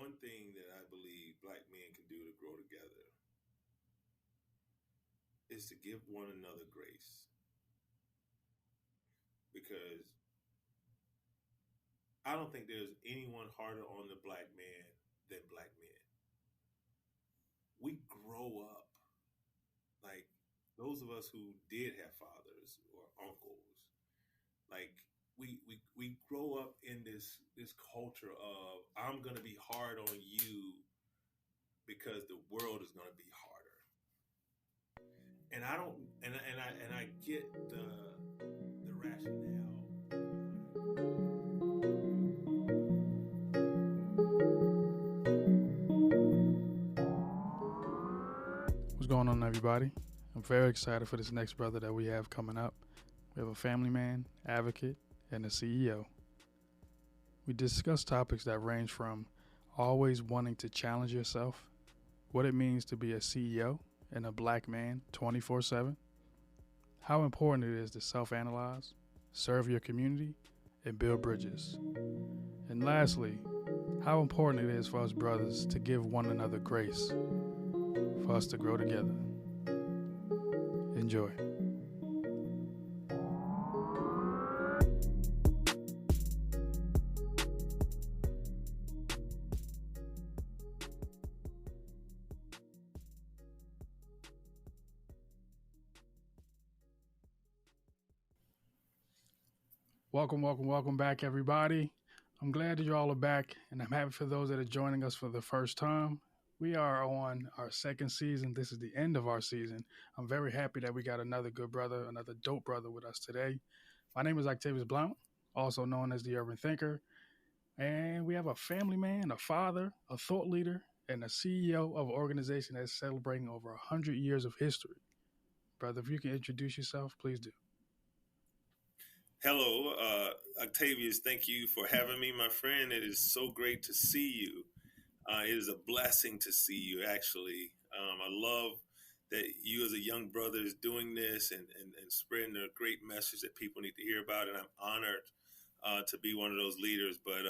one thing that I believe black men can do to grow together is to give one another grace. Because I don't think there's anyone harder on the black man than black men. We grow up like those of us who did have fathers or uncles, like we grow up in this culture of I'm gonna be hard on you because the world is gonna be harder. And I don't and I get the rationale. What's going on, everybody? I'm very excited for this next brother that we have coming up. We have a family man, advocate, and a CEO. We discuss topics that range from always wanting to challenge yourself, what it means to be a CEO and a black man 24/7, how important it is to self-analyze, serve your community, and build bridges. And lastly, how important it is for us brothers to give one another grace, for us to grow together. Enjoy. Welcome back, everybody. I'm glad that you all are back, and I'm happy for those that are joining us for the first time. We are on our second season. This is the end of our season. I'm very happy that we got another good brother, another dope brother with us today. My name is Octavius, also known as the Urban Thinker, and we have a family man, a father, a thought leader, and a CEO of an organization that's celebrating over 100 years of history. Brother, if you can introduce yourself, please do. Hello, Octavius. Thank you for having me, my friend. It is so great to see you. It is a blessing to see you, actually. I love that you, as a young brother, is doing this and spreading a great message that people need to hear about. And I'm honored to be one of those leaders. But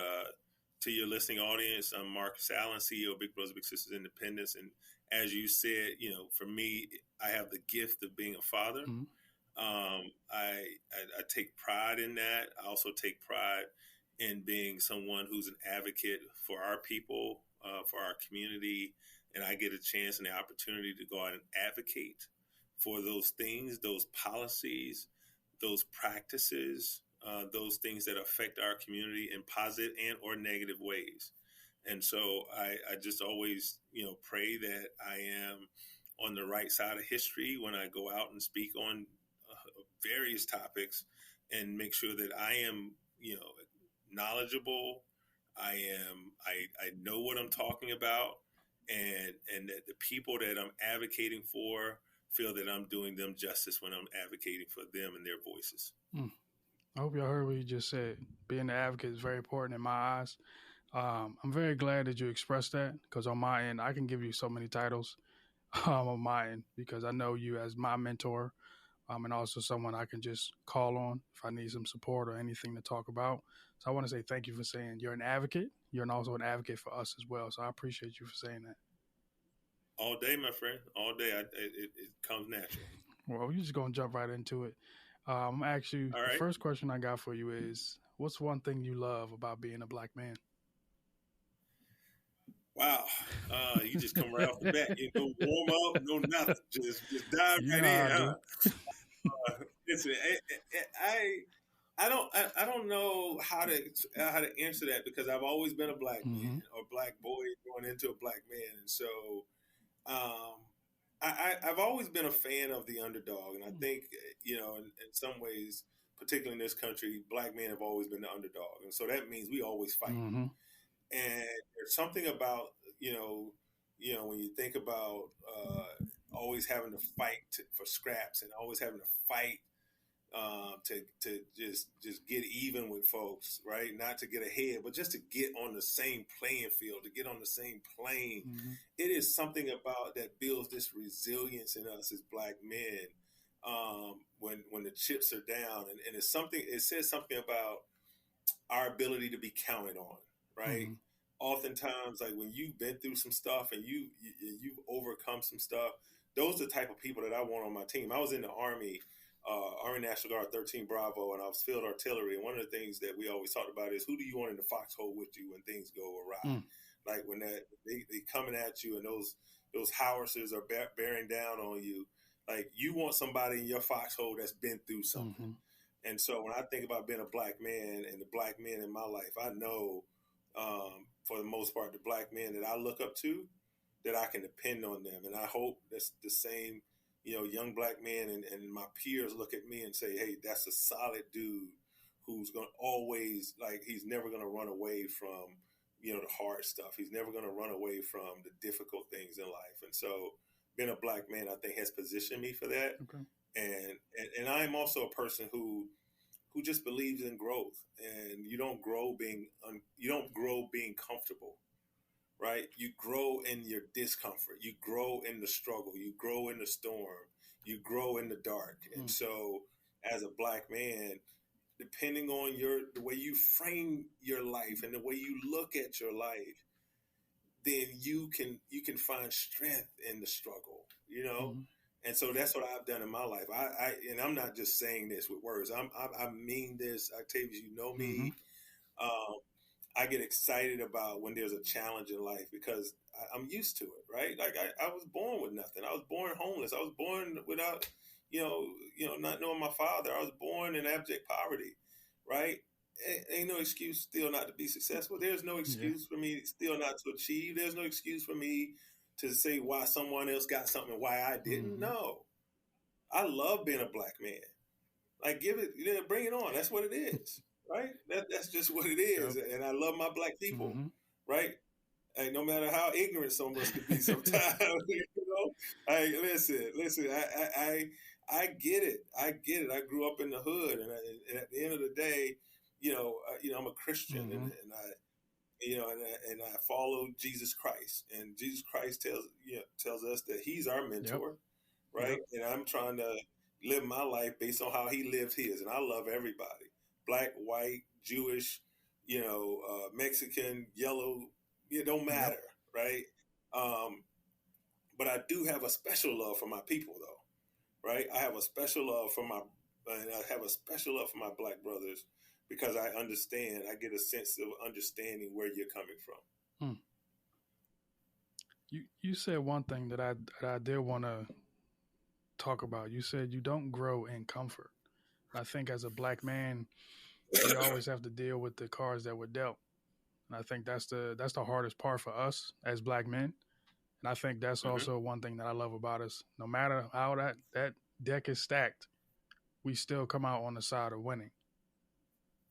to your listening audience, I'm Marcus Allen, CEO of Big Brothers Big Sisters Independence. And as you said, for me, I have the gift of being a father. Mm-hmm. I take pride in that. I also take pride in being someone who's an advocate for our people, for our community, and I get a chance and the opportunity to go out and advocate for those things, those policies, those practices, those things that affect our community in positive and or negative ways. And so I just always, pray that I am on the right side of history when I go out and speak on various topics, and make sure that I am, knowledgeable. I know what I'm talking about, and that the people that I'm advocating for feel that I'm doing them justice when I'm advocating for them and their voices. I hope y'all heard what you just said. Being an advocate is very important in my eyes. I'm very glad that you expressed that, because on my end, I can give you so many titles on my end, because I know you as my mentor, and also someone I can just call on if I need some support or anything to talk about. So I want to say thank you for saying you're an advocate. You're also an advocate for us as well. So I appreciate you for saying that. All day, my friend. All day. It comes natural. Well, we're just going to jump right into it. Actually, All the right. first question I got for you is, what's one thing you love about being a black man? Wow. You just come right off the bat. You no warm up, no nothing. Just dive You right know how in, I huh? do. Listen, I don't know how to answer that, because I've always been a black Mm-hmm. man or black boy going into a black man, and so I've always been a fan of the underdog, and I think in some ways, particularly in this country, black men have always been the underdog, and so that means we always fight. Mm-hmm. And there's something about when you think about always having to fight for scraps, and always having to fight to just get even with folks, right? Not to get ahead, but just to get on the same playing field, to get on the same plane. Mm-hmm. It is something about that builds this resilience in us as black men when the chips are down, and it's something. It says something about our ability to be counted on, right? Mm-hmm. oftentimes, like when you've been through some stuff and you've overcome some stuff, those are the type of people that I want on my team. I was in the Army, Army National Guard 13 Bravo, and I was field artillery. And one of the things that we always talked about is, who do you want in the foxhole with you when things go awry? Like when they coming at you and those howitzers are bearing down on you. Like, you want somebody in your foxhole that's been through something. And so when I think about being a black man and the black men in my life, I know, for the most part, the black men that I look up to, that I can depend on them. And I hope that's the same, young black men and my peers look at me and say, hey, that's a solid dude who's going to always, like, he's never going to run away from, the hard stuff. He's never going to run away from the difficult things in life. And so being a black man, I think, has positioned me for that. Okay. And I'm also a person who just believes in growth, and you don't grow being comfortable, right? You grow in your discomfort, you grow in the struggle, you grow in the storm, you grow in the dark. And so as a black man, depending on the way you frame your life and the way you look at your life, then you can find strength in the struggle, And so that's what I've done in my life. And I'm not just saying this with words. I mean this. Octavius, you know me. I get excited about when there's a challenge in life because I'm used to it, right? Like I was born with nothing. I was born homeless. I was born without, not knowing my father. I was born in abject poverty, right? Ain't no excuse still not to be successful. There's no excuse for me still not to achieve. There's no excuse for me to say why someone else got something, why I didn't. No, I love being a black man. Like, bring it on. That's what it is, right? That's just what it is. Yep. And I love my black people, right? And no matter how ignorant some of us could be sometimes, Hey, listen. I get it. I grew up in the hood, and at the end of the day, I'm a Christian, and I follow Jesus Christ, and Jesus Christ tells us that He's our mentor, right? Yep. And I'm trying to live my life based on how He lived His, and I love everybody, black, white, Jewish, Mexican, yellow, it don't matter, right? But I do have a special love for my people, though, right? I have a special love for my black brothers, because I understand. I get a sense of understanding where you're coming from. You said one thing that I did want to talk about. You said you don't grow in comfort. I think as a black man, we always have to deal with the cards that were dealt, and I think that's the hardest part for us as black men. And I think that's also one thing that I love about us. No matter how that deck is stacked, we still come out on the side of winning.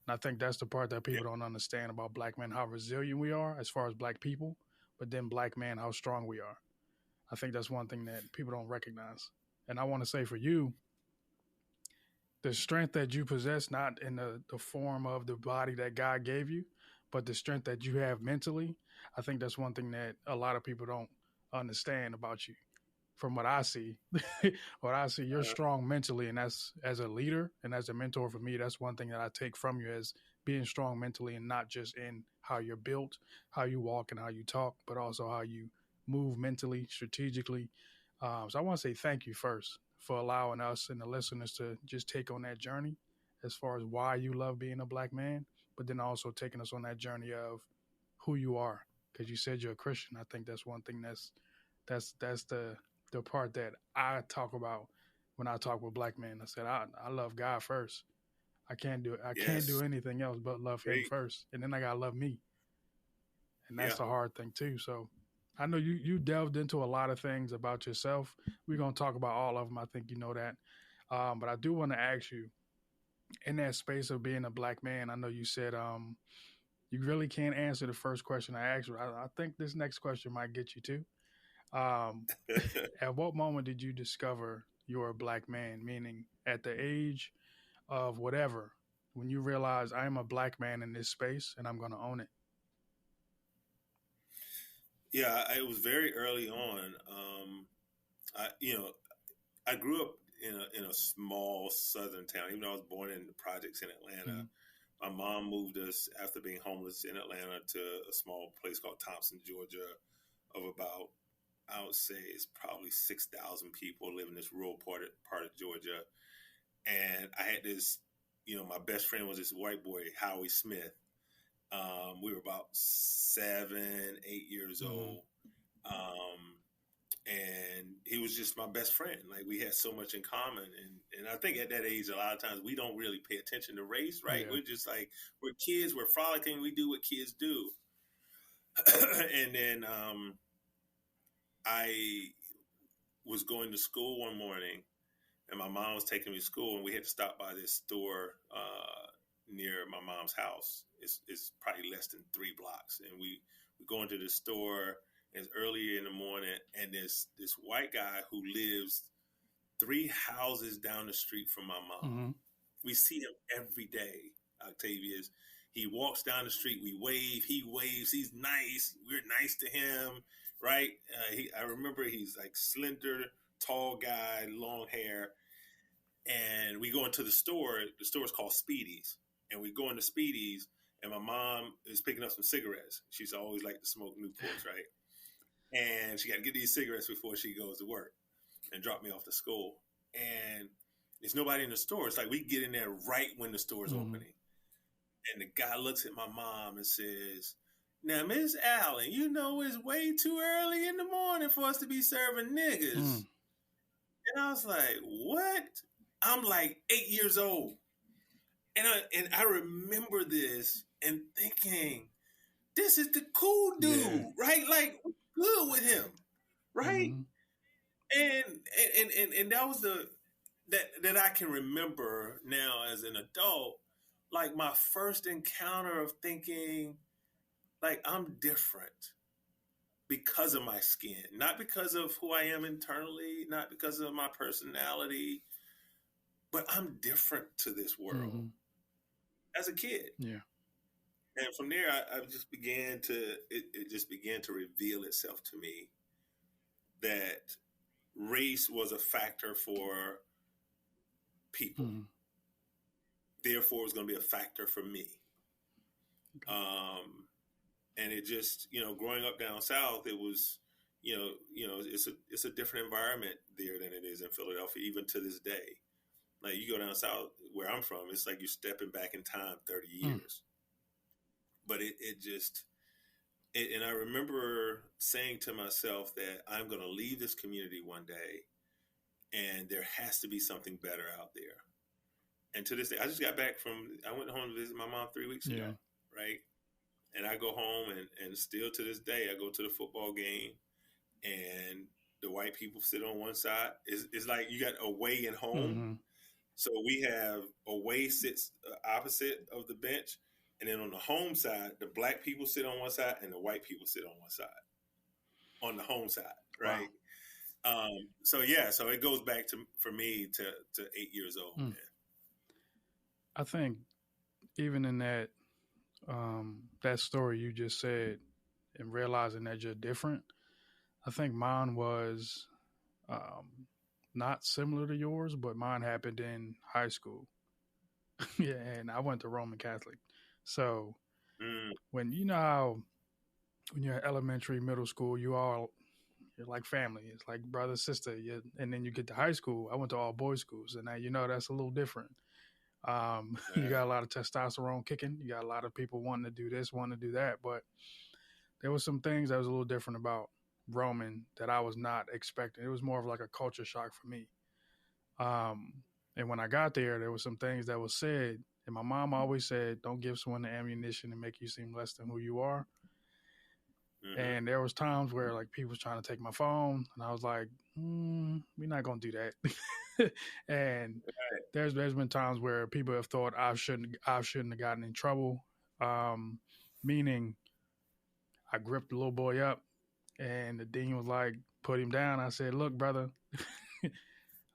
And I think that's the part that people don't understand about black men, how resilient we are as far as black people, but then black men, how strong we are. I think that's one thing that people don't recognize. And I want to say for you, the strength that you possess, not in the form of the body that God gave you, but the strength that you have mentally, I think that's one thing that a lot of people don't understand about you. From what I see, you're strong mentally, and that's, as a leader and as a mentor for me, that's one thing that I take from you, as being strong mentally, and not just in how you're built, how you walk and how you talk, but also how you move mentally, strategically. So I want to say thank you first for allowing us and the listeners to just take on that journey as far as why you love being a black man, but then also taking us on that journey of who you are. Because you said you're a Christian. I think that's one thing that's the part that I talk about when I talk with black men. I said, I love God first. I can't do anything else but love Him first. And then I got to love me. And that's the hard thing too. So I know you delved into a lot of things about yourself. We're going to talk about all of them. I think you know that. But I do want to ask you, in that space of being a black man, I know you said you really can't answer the first question I asked you. I think this next question might get you too. At what moment did you discover you're a black man? Meaning, at the age of whatever, when you realize I am a black man in this space and I'm going to own it. Yeah, it was very early on. I grew up in a small southern town. Even though I was born in the projects in Atlanta, My mom moved us after being homeless in Atlanta to a small place called Thompson, Georgia, of about, I would say it's probably 6,000 people live in this rural part of Georgia. And I had this, my best friend was this white boy, Howie Smith. We were about 7, 8 years old. And he was just my best friend. Like, we had so much in common. And I think at that age, a lot of times we don't really pay attention to race, right? Yeah. We're just like, we're kids, we're frolicking, we do what kids do. And then I was going to school one morning, and my mom was taking me to school, and we had to stop by this store near my mom's house. It's probably less than 3 blocks. And we go into the store. It's early in the morning, and this white guy who lives 3 houses down the street from my mom. Mm-hmm. We see him every day, Octavius. He walks down the street. We wave. He waves. He's nice. We're nice to him, right? I remember he's like slender, tall guy, long hair. And we go into the store. The store is called Speedy's. And we go into Speedy's, and my mom is picking up some cigarettes. She's always liked to smoke Newports, right? And she got to get these cigarettes before she goes to work and drop me off to school. And there's nobody in the store. It's like we get in there right when the store's opening. And the guy looks at my mom and says, "Now, Miss Allen, it's way too early in the morning for us to be serving niggas." And I was like, what? I'm like 8 years old. And I remember this and thinking, this is the cool dude, right? Like, good with him, right? And that was that I can remember now as an adult, like my first encounter of thinking, like, I'm different because of my skin, not because of who I am internally, not because of my personality, but I'm different to this world as a kid. Yeah. And from there, I just began it just began to reveal itself to me that race was a factor for people. Therefore, it was going to be a factor for me. And it just, growing up down south, it was, it's a different environment there than it is in Philadelphia, even to this day. Like, you go down south, where I'm from, it's like you're stepping back in time 30 years. But and I remember saying to myself that I'm going to leave this community one day, and there has to be something better out there. And to this day, I just got back I went home to visit my mom 3 weeks ago, right? And I go home, and still to this day, I go to the football game, and the white people sit on one side. It's like you got away and home. So we have away sits opposite of the bench. And then on the home side, the black people sit on one side and the white people sit on one side. On the home side, right? Wow. So it goes back for me to 8 years old. Man. I think even in that that story you just said, and realizing that you're different, I think mine was not similar to yours, but mine happened in high school. Yeah, and I went to Roman Catholic. So when when you're in elementary, middle school, you're like family. It's like brother, sister. And then you get to high school. I went to all boys schools, and now that's a little different. You got a lot of testosterone kicking. You got a lot of people wanting to do this, wanting to do that. But there was some things that was a little different about Roman that I was not expecting. It was more of like a culture shock for me. And when I got there was some things that was said. And my mom always said, don't give someone the ammunition and make you seem less than who you are. And there was times where like people was trying to take my phone, and I was like, we're not going to do that. And there's been times where people have thought I shouldn't have gotten in trouble. Meaning I gripped the little boy up, and the dean was like, put him down. I said, look, brother,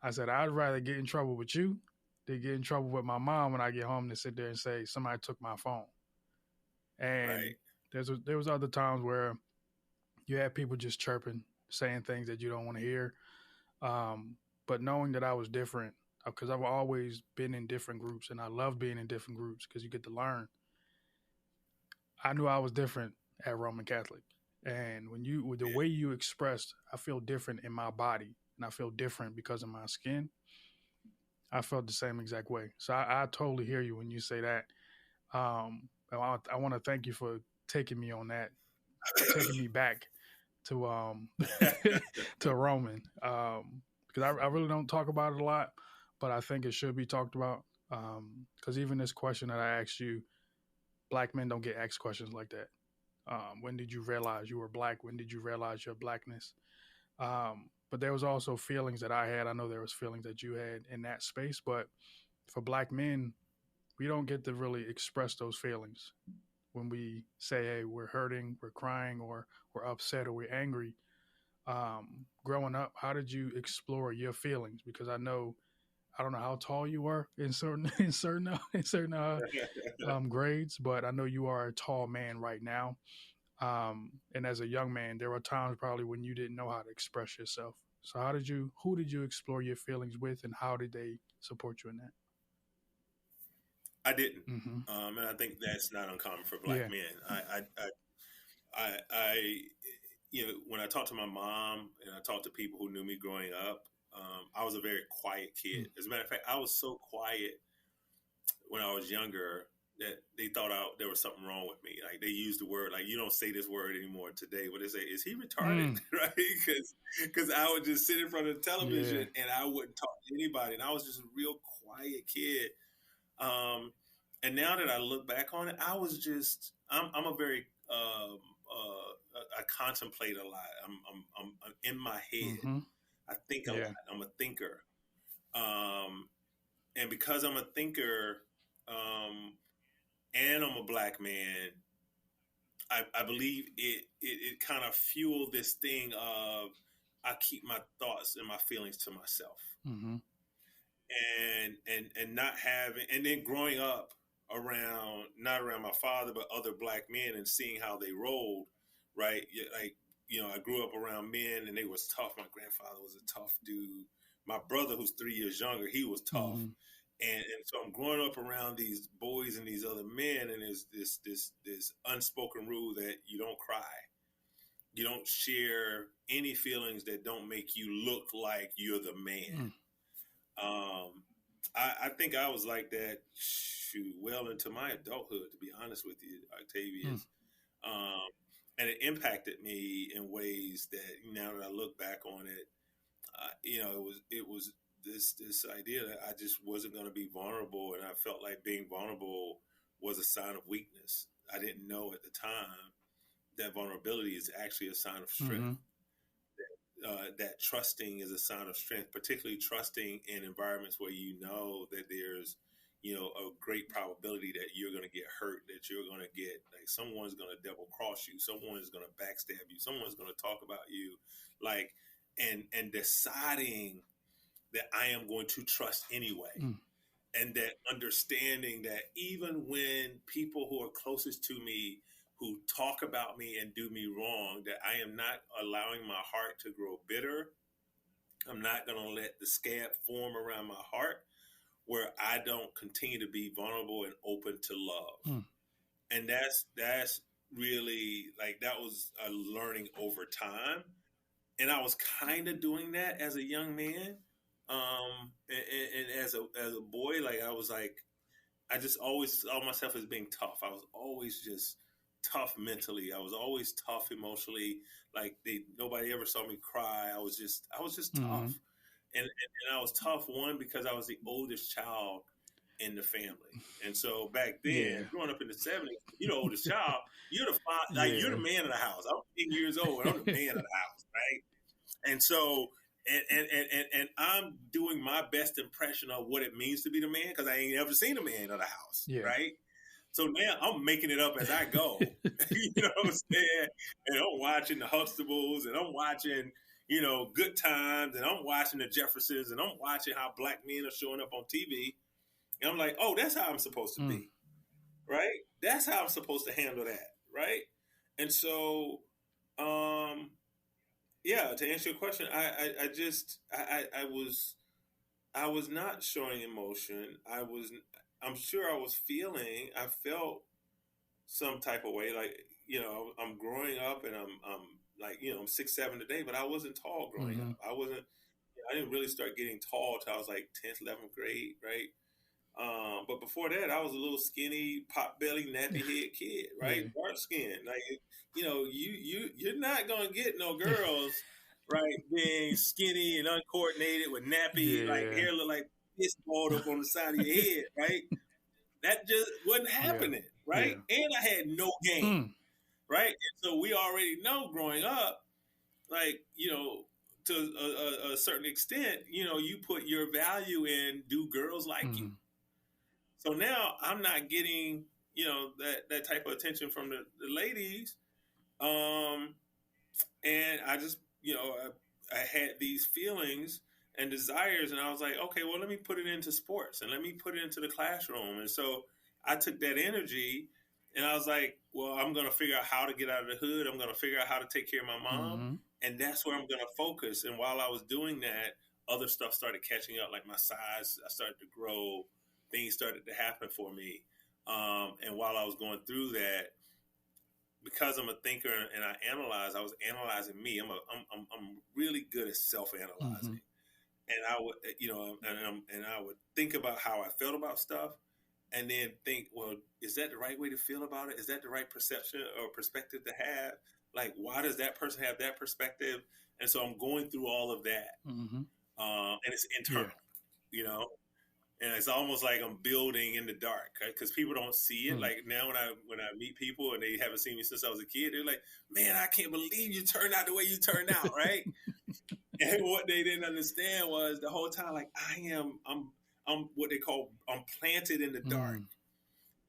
I said, I'd rather get in trouble with you than get in trouble with my mom when I get home to sit there and say, somebody took my phone. And there was other times where you had people just chirping, saying things that you don't want to hear. But knowing that I was different, because I've always been in different groups, and I love being in different groups because you get to learn. I knew I was different at Roman Catholic, and with the way you expressed, I feel different in my body, and I feel different because of my skin. I felt the same exact way. So I totally hear you when you say that. I want to thank you for taking me on that, taking me back to to Roman, because I really don't talk about it a lot, but I think it should be talked about. Because even this question that I asked you, black men don't get asked questions like that. When did you realize you were black? When did you realize your blackness? But there was also feelings that I had. I know there was feelings that you had in that space, but for black men, we don't get to really express those feelings. When we say, hey, we're hurting, we're crying, or we're upset, or we're angry. Growing up, how did you explore your feelings? Because I don't know how tall you were in certain grades, but I know you are a tall man right now. And as a young man, there were times probably when you didn't know how to express yourself. So who did you explore your feelings with, and how did they support you in that? I didn't, Mm-hmm. and I think that's not uncommon for black men. When I talk to my mom and I talk to people who knew me growing up, I was a very quiet kid. As a matter of fact, I was so quiet when I was younger that they thought there was something wrong with me. Like, they used the word, like, you don't say this word anymore today. But they say, is he retarded? Right? Because I would just sit in front of the television and I wouldn't talk to anybody. And I was just a real quiet kid. And now that I look back on it, I'm a very, I contemplate a lot. I'm in my head. Mm-hmm. I think a lot. I'm a thinker. And because I'm a thinker, and I'm a black man, I believe it kind of fueled this thing of, I keep my thoughts and my feelings to myself. Mm-hmm. And not having, and then growing up not around my father, but other black men, and seeing how they rolled, right? Like, I grew up around men and they was tough. My grandfather was a tough dude. My brother, who's 3 years younger, he was tough. Mm-hmm. And so I'm growing up around these boys and these other men, and there's this unspoken rule that you don't cry. You don't share any feelings that don't make you look like you're the man. I think I was like that, well into my adulthood, to be honest with you, Octavius. And it impacted me in ways that, now that I look back on it, it was this idea that I just wasn't going to be vulnerable, and I felt like being vulnerable was a sign of weakness. I didn't know at the time that vulnerability is actually a sign of strength. Mm-hmm. That trusting is a sign of strength, particularly trusting in environments where you know that there's, a great probability that you're going to get hurt, that you're going to get, like, someone's going to double cross you, someone is going to backstab you, someone's going to talk about you, like, and deciding that I am going to trust anyway. And that understanding that even when people who are closest to me, who talk about me and do me wrong, that I am not allowing my heart to grow bitter. I'm not going to let the scab form around my heart where I don't continue to be vulnerable and open to love. And that's really, like, that was a learning over time. And I was kind of doing that as a young man. And as a boy, like, I was like, I just always saw myself as being tough. I was always just tough mentally. I was always tough emotionally. Like, nobody ever saw me cry. I was just tough. And I was tough, one, because I was the oldest child in the family. And so back then, growing up in the 70s, you're the oldest child, you're the father, you're the man of the house. I'm 10 years old, and I'm the man of the house, right? And so, and I'm doing my best impression of what it means to be the man, because I ain't ever seen a man of the house, right? So now I'm making it up as I go. You know what I'm saying? And I'm watching the Huxtables, and I'm watching, Good Times, and I'm watching the Jeffersons, and I'm watching how black men are showing up on TV. And I'm like, oh, that's how I'm supposed to be, right? That's how I'm supposed to handle that, right? And so, to answer your question, I I was not showing emotion. I'm sure I was feeling, I felt some type of way. Like, I'm growing up and I'm like, I'm 6'7" today, but I wasn't tall growing Mm-hmm. up. I didn't really start getting tall till I was like 10th, 11th grade, right? But before that, I was a little skinny, pot belly, nappy head kid, right? Yeah. Dark skin. Like, you're not gonna get no girls, right? Being skinny and uncoordinated with nappy, like Yeah. hair look like piss balled up on the side of your head, right? That just wasn't Yeah. happening, right? Yeah. And I had no game, Mm. right? And so we already know growing up, like, to a certain extent, you put your value in, do girls like you? Mm-hmm. So now I'm not getting, that type of attention from the ladies. Um, and I just, I had these feelings and desires, and I was like, okay, well, let me put it into sports and let me put it into the classroom. And so I took that energy and I was like, well, I'm going to figure out how to get out of the hood. I'm going to figure out how to take care of my mom. Mm-hmm. And that's where I'm going to focus. And while I was doing that, other stuff started catching up, like my size, I started to grow, things started to happen for me. And while I was going through that, because I'm a thinker and I analyze, I was analyzing me. I'm really good at Mm-hmm. self-analyzing, and I would, and I would think about how I felt about stuff, and then think, well, is that the right way to feel about it? Is that the right perception or perspective to have? Like, why does that person have that perspective? And so I'm going through all of that, Mm-hmm. and it's Yeah. internal, you know. And it's almost like I'm building in the dark because people don't see it. Mm. Like now, when I meet people and they haven't seen me since I was a kid, they're like, "Man, I can't believe you turned out the way you turned out." Right? And what they didn't understand was the whole time, like I'm what they call I'm planted in the dark. Mm.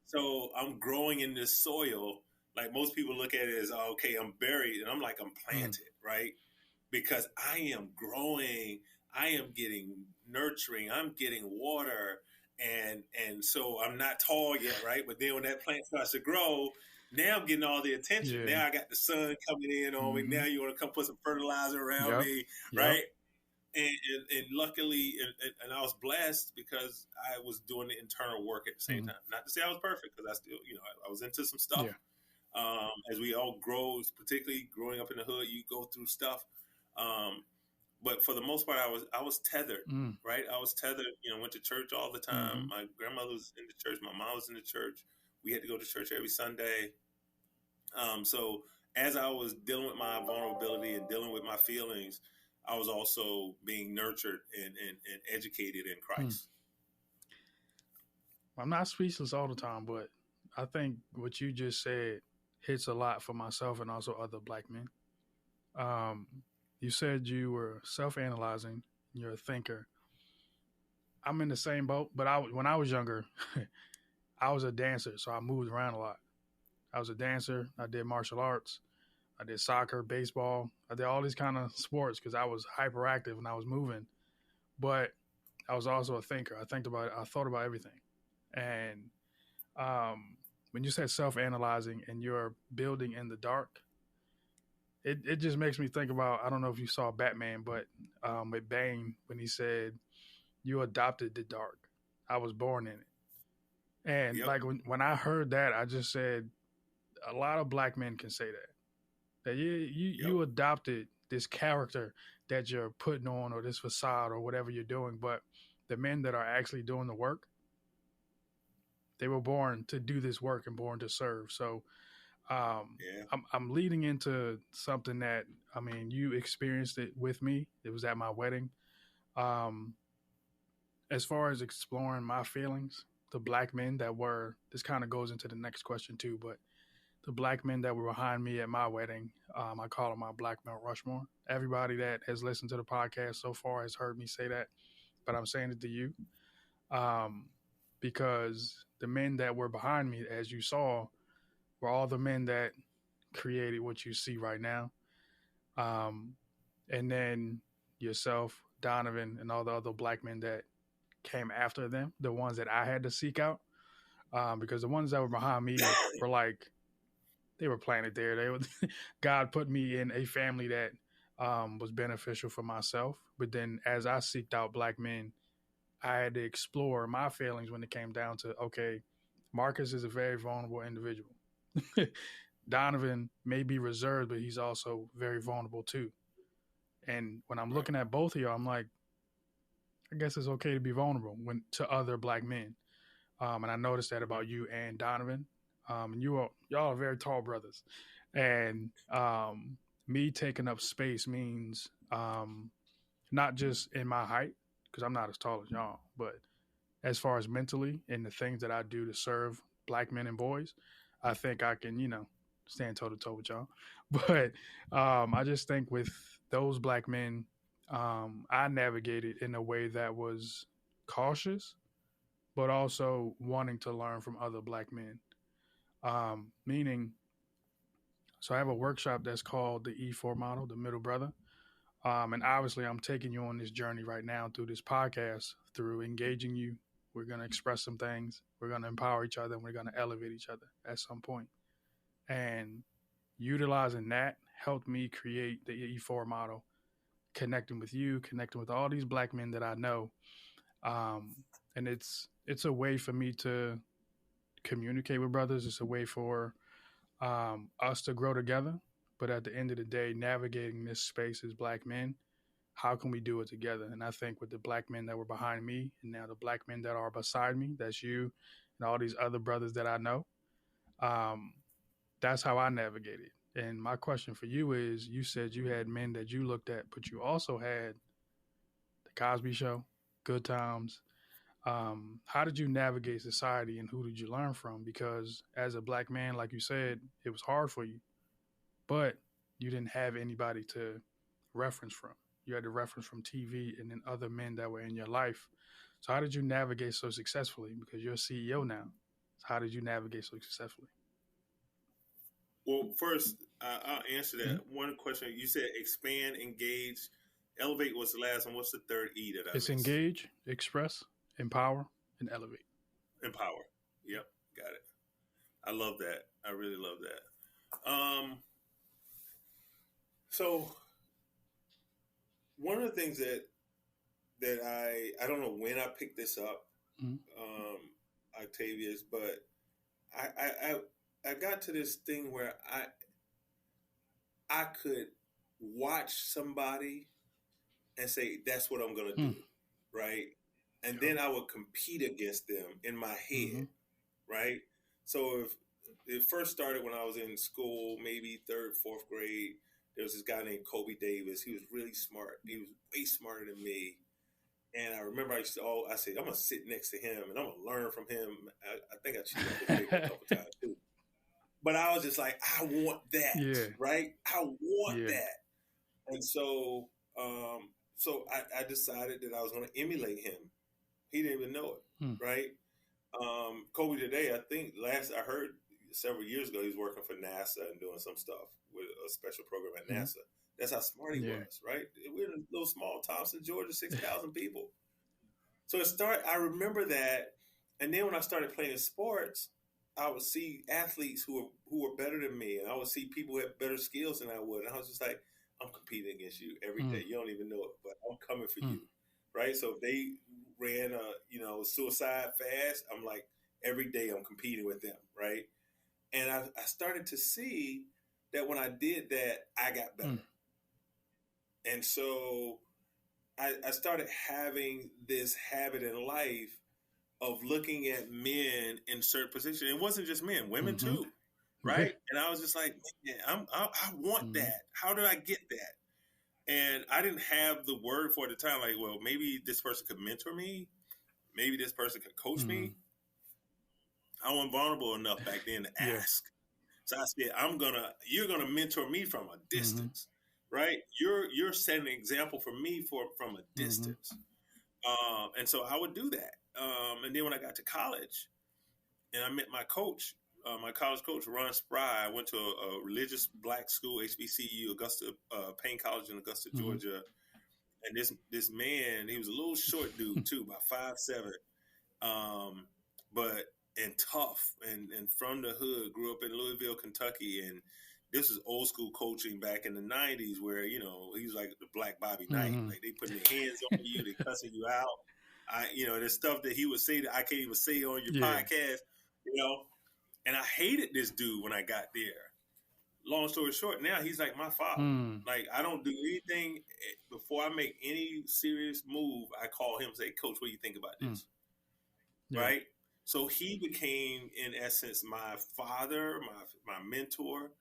So I'm growing in this soil. Like most people look at it as, oh, okay, I'm buried, and I'm like I'm Mm. planted, right? Because I am growing, I am getting nurturing, I'm getting water, and so I'm not tall yet, right? But then when that plant starts to grow, now I'm getting all the attention. Yeah. Now I got the sun coming in on me. Mm-hmm. Now you want to come put some fertilizer around Yep. me, Yep. right? And luckily, and I was blessed because I was doing the internal work at the same Mm-hmm. time. Not to say I was perfect, because I still, I was into some stuff. Yeah. As we all grow, particularly growing up in the hood, you go through stuff. But for the most part, I was tethered, Mm. right? I was tethered. Went to church all the time. Mm-hmm. My grandmother was in the church. My mom was in the church. We had to go to church every Sunday. So as I was dealing with my vulnerability and dealing with my feelings, I was also being nurtured and educated in Christ. I'm not speechless all the time, but I think what you just said hits a lot for myself and also other black men. You said you were self-analyzing. You're a thinker. I'm in the same boat, but when I was younger, I was a dancer, so I moved around a lot. I was a dancer. I did martial arts. I did soccer, baseball. I did all these kind of sports because I was hyperactive when I was moving. But I was also a thinker. I thought about everything. And when you said self-analyzing and you're building in the dark, it just makes me think about, I don't know if you saw Batman, but with Bane, when he said, you adopted the dark. I was born in it. And Yep. like when I heard that, I just said, a lot of black men can say that. That you adopted this character that you're putting on, or this facade, or whatever you're doing. But the men that are actually doing the work, they were born to do this work and born to serve. So I'm leading into something that, I mean, you experienced it with me. It was at my wedding. Um, as far as exploring my feelings, the black men that were, this kind of goes into the next question too, but the black men that were behind me at my wedding, I call them my Black Mount Rushmore. Everybody that has listened to the podcast so far has heard me say that, but I'm saying it to you because the men that were behind me, as you saw, were all the men that created what you see right now. And then yourself, Donovan, and all the other black men that came after them, the ones that I had to seek out, because the ones that were behind me were like, they were planted there. They were, God put me in a family that was beneficial for myself. But then as I seeked out black men, I had to explore my feelings when it came down to, okay, Marcus is a very vulnerable individual. Donovan may be reserved, but he's also very vulnerable too. And when I'm Right. looking at both of y'all, I'm like, I guess it's okay to be vulnerable when to other black men. And I noticed that about you and Donovan. And y'all are very tall brothers, and me taking up space means not just in my height because I'm not as tall as y'all, but as far as mentally and the things that I do to serve black men and boys, I think I can, stand toe to toe with y'all. But I just think with those black men, I navigated in a way that was cautious, but also wanting to learn from other black men. Meaning, so I have a workshop that's called the E4 model, the middle brother. And obviously, I'm taking you on this journey right now through this podcast, through engaging you. We're going to express some things. We're going to empower each other, and we're going to elevate each other at some point. And utilizing that helped me create the E4 model, connecting with you, connecting with all these black men that I know. Um, and it's a way for me to communicate with brothers. It's a way for us to grow together. But at the end of the day, navigating this space as black men, how can we do it together? And I think with the black men that were behind me and now the black men that are beside me, that's you and all these other brothers that I know, um, that's how I navigate it. And my question for you is, you said you had men that you looked at, but you also had the Cosby Show, Good Times. How did you navigate society and who did you learn from? Because as a black man, like you said, it was hard for you, but you didn't have anybody to reference from. You had to reference from TV and then other men that were in your life. So how did you navigate so successfully? Because you're a CEO now. So how did you navigate so successfully? Well, first, I'll answer that. Mm-hmm. One question you said: expand, engage, elevate was the last one. What's the third E that I It's missed? engage, express, empower, and elevate. Empower. Yep, got it. I love that. I really love that. So one of the things that I don't know when I picked this up, Mm-hmm. Octavius, but I got to this thing where I could watch somebody and say that's what I'm gonna do, right? And then I would compete against them in my Mm-hmm. head, right? So if it first started when I was in school, maybe third, fourth grade, there was this guy named Kobe Davis. He was really smart. He was way smarter than me. And I remember I said, I'm gonna sit next to him and I'm gonna learn from him. I think I cheated on the paper a couple times too. But I was just like, I want that, Yeah. right? I want Yeah. that. And so, I decided that I was going to emulate him. He didn't even know it, Hmm. right? Kobe today, I think last I heard several years ago, he was working for NASA and doing some stuff with a special program at Mm-hmm. NASA. That's how smart he Yeah. was, right? We're in a little small Thompson, Georgia, 6,000 people. So I remember that, and then when I started playing sports, I would see athletes who were better than me, and I would see people who had better skills than I would, and I was just like, I'm competing against you every day. You don't even know it, but I'm coming for you, right? So if they ran a suicide fast, I'm like every day I'm competing with them, right? And I started to see that when I did that, I got better, and so I started having this habit in life of looking at men in certain positions. It wasn't just men, women too, right? And I was just like, man, I want that. How do I get that? And I didn't have the word for it at the time. Like, well, maybe this person could mentor me. Maybe this person could coach me. I wasn't vulnerable enough back then to ask. So I said, you're gonna mentor me from a distance, right? You're setting an example for me from a distance. And so I would do that. And then when I got to college and I met my coach, my college coach, Ron Spry, I went to a religious black school, HBCU, Augusta, Payne College in Augusta, Georgia. And this man, he was a little short dude too, about 5'7", and tough and from the hood, grew up in Louisville, Kentucky. And this was old school coaching back in the 90s where, he was like the black Bobby Knight. Like they putting their hands on you, they cussing you out. there's stuff that he would say that I can't even say on your Yeah. podcast, and I hated this dude when I got there. Long story short, now he's like my father. Like, I don't do anything before I make any serious move. I call him and say, Coach, what do you think about this? Yeah. Right? So he became, in essence, my father, my mentor,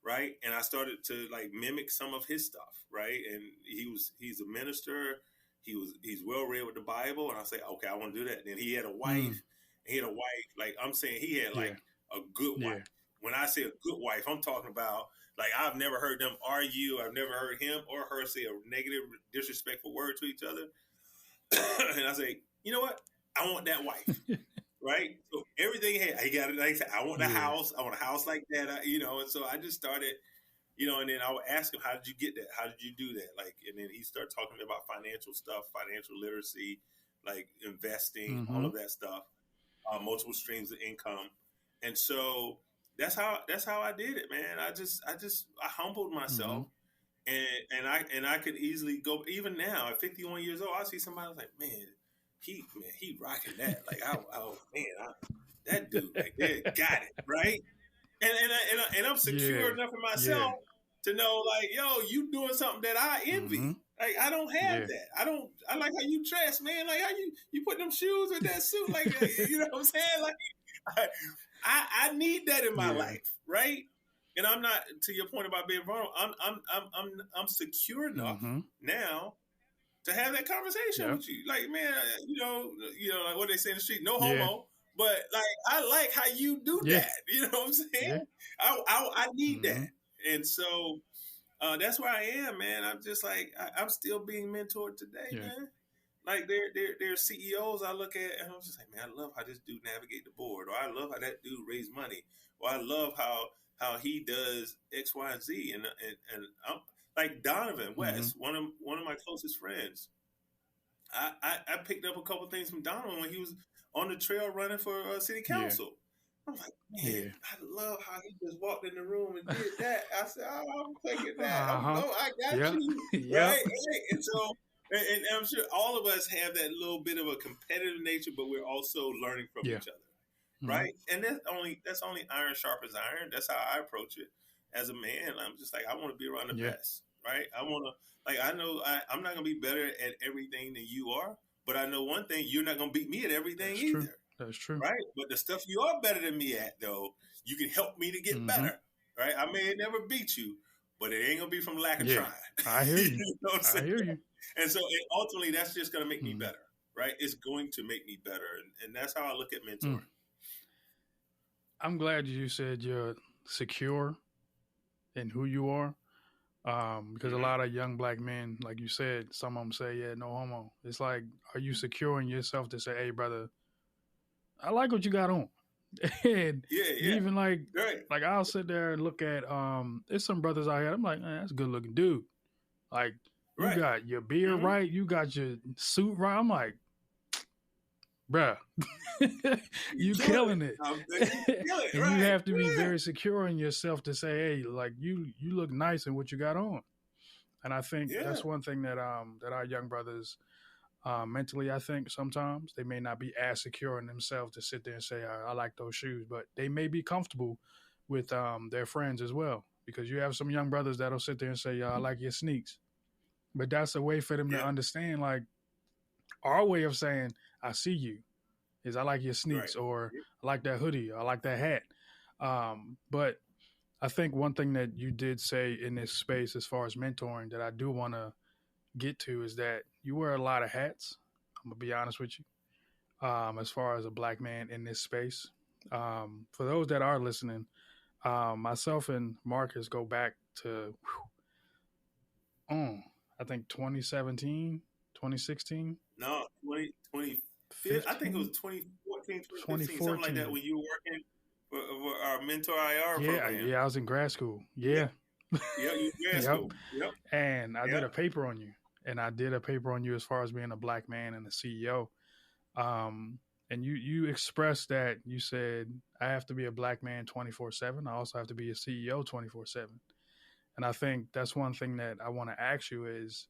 right? And I started to like mimic some of his stuff, right? And he's a minister. He's well read with the Bible, and I say, okay, I want to do that. And then he had a wife. Like I'm saying, he had like a good wife. When I say a good wife, I'm talking about like I've never heard them argue. I've never heard him or her say a negative, disrespectful word to each other. And I say, you know what? I want that wife. Right? So everything he got it. Like I said, I want the house. I want a house like that. And so I just started, and then I would ask him, how did you get that? How did you do that? Like, and then he started talking about financial stuff, financial literacy, like investing, all of that stuff, multiple streams of income. And so that's how I did it, man. I humbled myself, and I could easily go. Even now, at 51 years old, I see somebody like, man, he rocking that. Like, that dude, like, got it right. And I'm secure enough in myself to know, like, yo, you doing something that I envy. Like, I don't have that. I like how you dress, man. Like, how you put them shoes with that suit, like, you know what I'm saying? Like, I need that in my life, right? And I'm not, to your point about being vulnerable, I'm secure enough now to have that conversation with you. Like, man, like what they say in the street, no homo. But like, I like how you do that. You know what I'm saying? I need that. And so that's where I am, man. I'm just like, I'm still being mentored today, man. Like, there are CEOs I look at, and I'm just like, man, I love how this dude navigate the board, or I love how that dude raise money, or I love how he does X, Y, and Z. And I'm like Donovan West, one of my closest friends. I picked up a couple things from Donovan when he was on the trail running for city council. I'm like, man, I love how he just walked in the room and did that. I said, I'm taking that. I got you. Right? And so, and I'm sure all of us have that little bit of a competitive nature, but we're also learning from each other. Right? And that's only iron sharpens iron. That's how I approach it as a man. I'm just like, I want to be around the best. Right? I want to, like, I know I'm not going to be better at everything than you are, but I know one thing, you're not going to beat me at everything either. True. That's true. Right? But the stuff you are better than me at, though, you can help me to get better. Right? I may never beat you, but it ain't going to be from lack of trying. I hear you. You know what I'm saying? I hear you. And so ultimately, that's just going to make me better. Right? It's going to make me better. And that's how I look at mentoring. I'm glad you said you're secure in who you are. Because a lot of young black men, like you said, some of them say, no homo. It's like, are you secure in yourself to say, hey, brother, I like what you got on? And even like I'll sit there and look at, there's some brothers out here, I'm like, man, that's a good looking dude. Like, you got your beard right, you got your suit right. I'm like, bruh, you killing it. And you have to be very secure in yourself to say, hey, like, you look nice in what you got on. And I think that's one thing that our young brothers mentally, I think sometimes they may not be as secure in themselves to sit there and say, I like those shoes, but they may be comfortable with their friends as well. Because you have some young brothers that'll sit there and say, I like your sneaks. But that's a way for them to understand, like, our way of saying, I see you, is I like your sneaks, or I like that hoodie, or I like that hat. But I think one thing that you did say in this space as far as mentoring that I do want to get to is that you wear a lot of hats. I'm going to be honest with you. As far as a black man in this space. For those that are listening, myself and Marcus go back to, I think 2017, 2016. No, 2015. I think it was 2014, 2015, something like that, when you were working for our Mentor IR program. Yeah, I was in grad school. Yeah. You were in grad school. Yep. And I did a paper on you. And I did a paper on you as far as being a black man and a CEO. And you expressed that, you said, I have to be a black man 24/7. I also have to be a CEO 24/7. And I think that's one thing that I want to ask you is,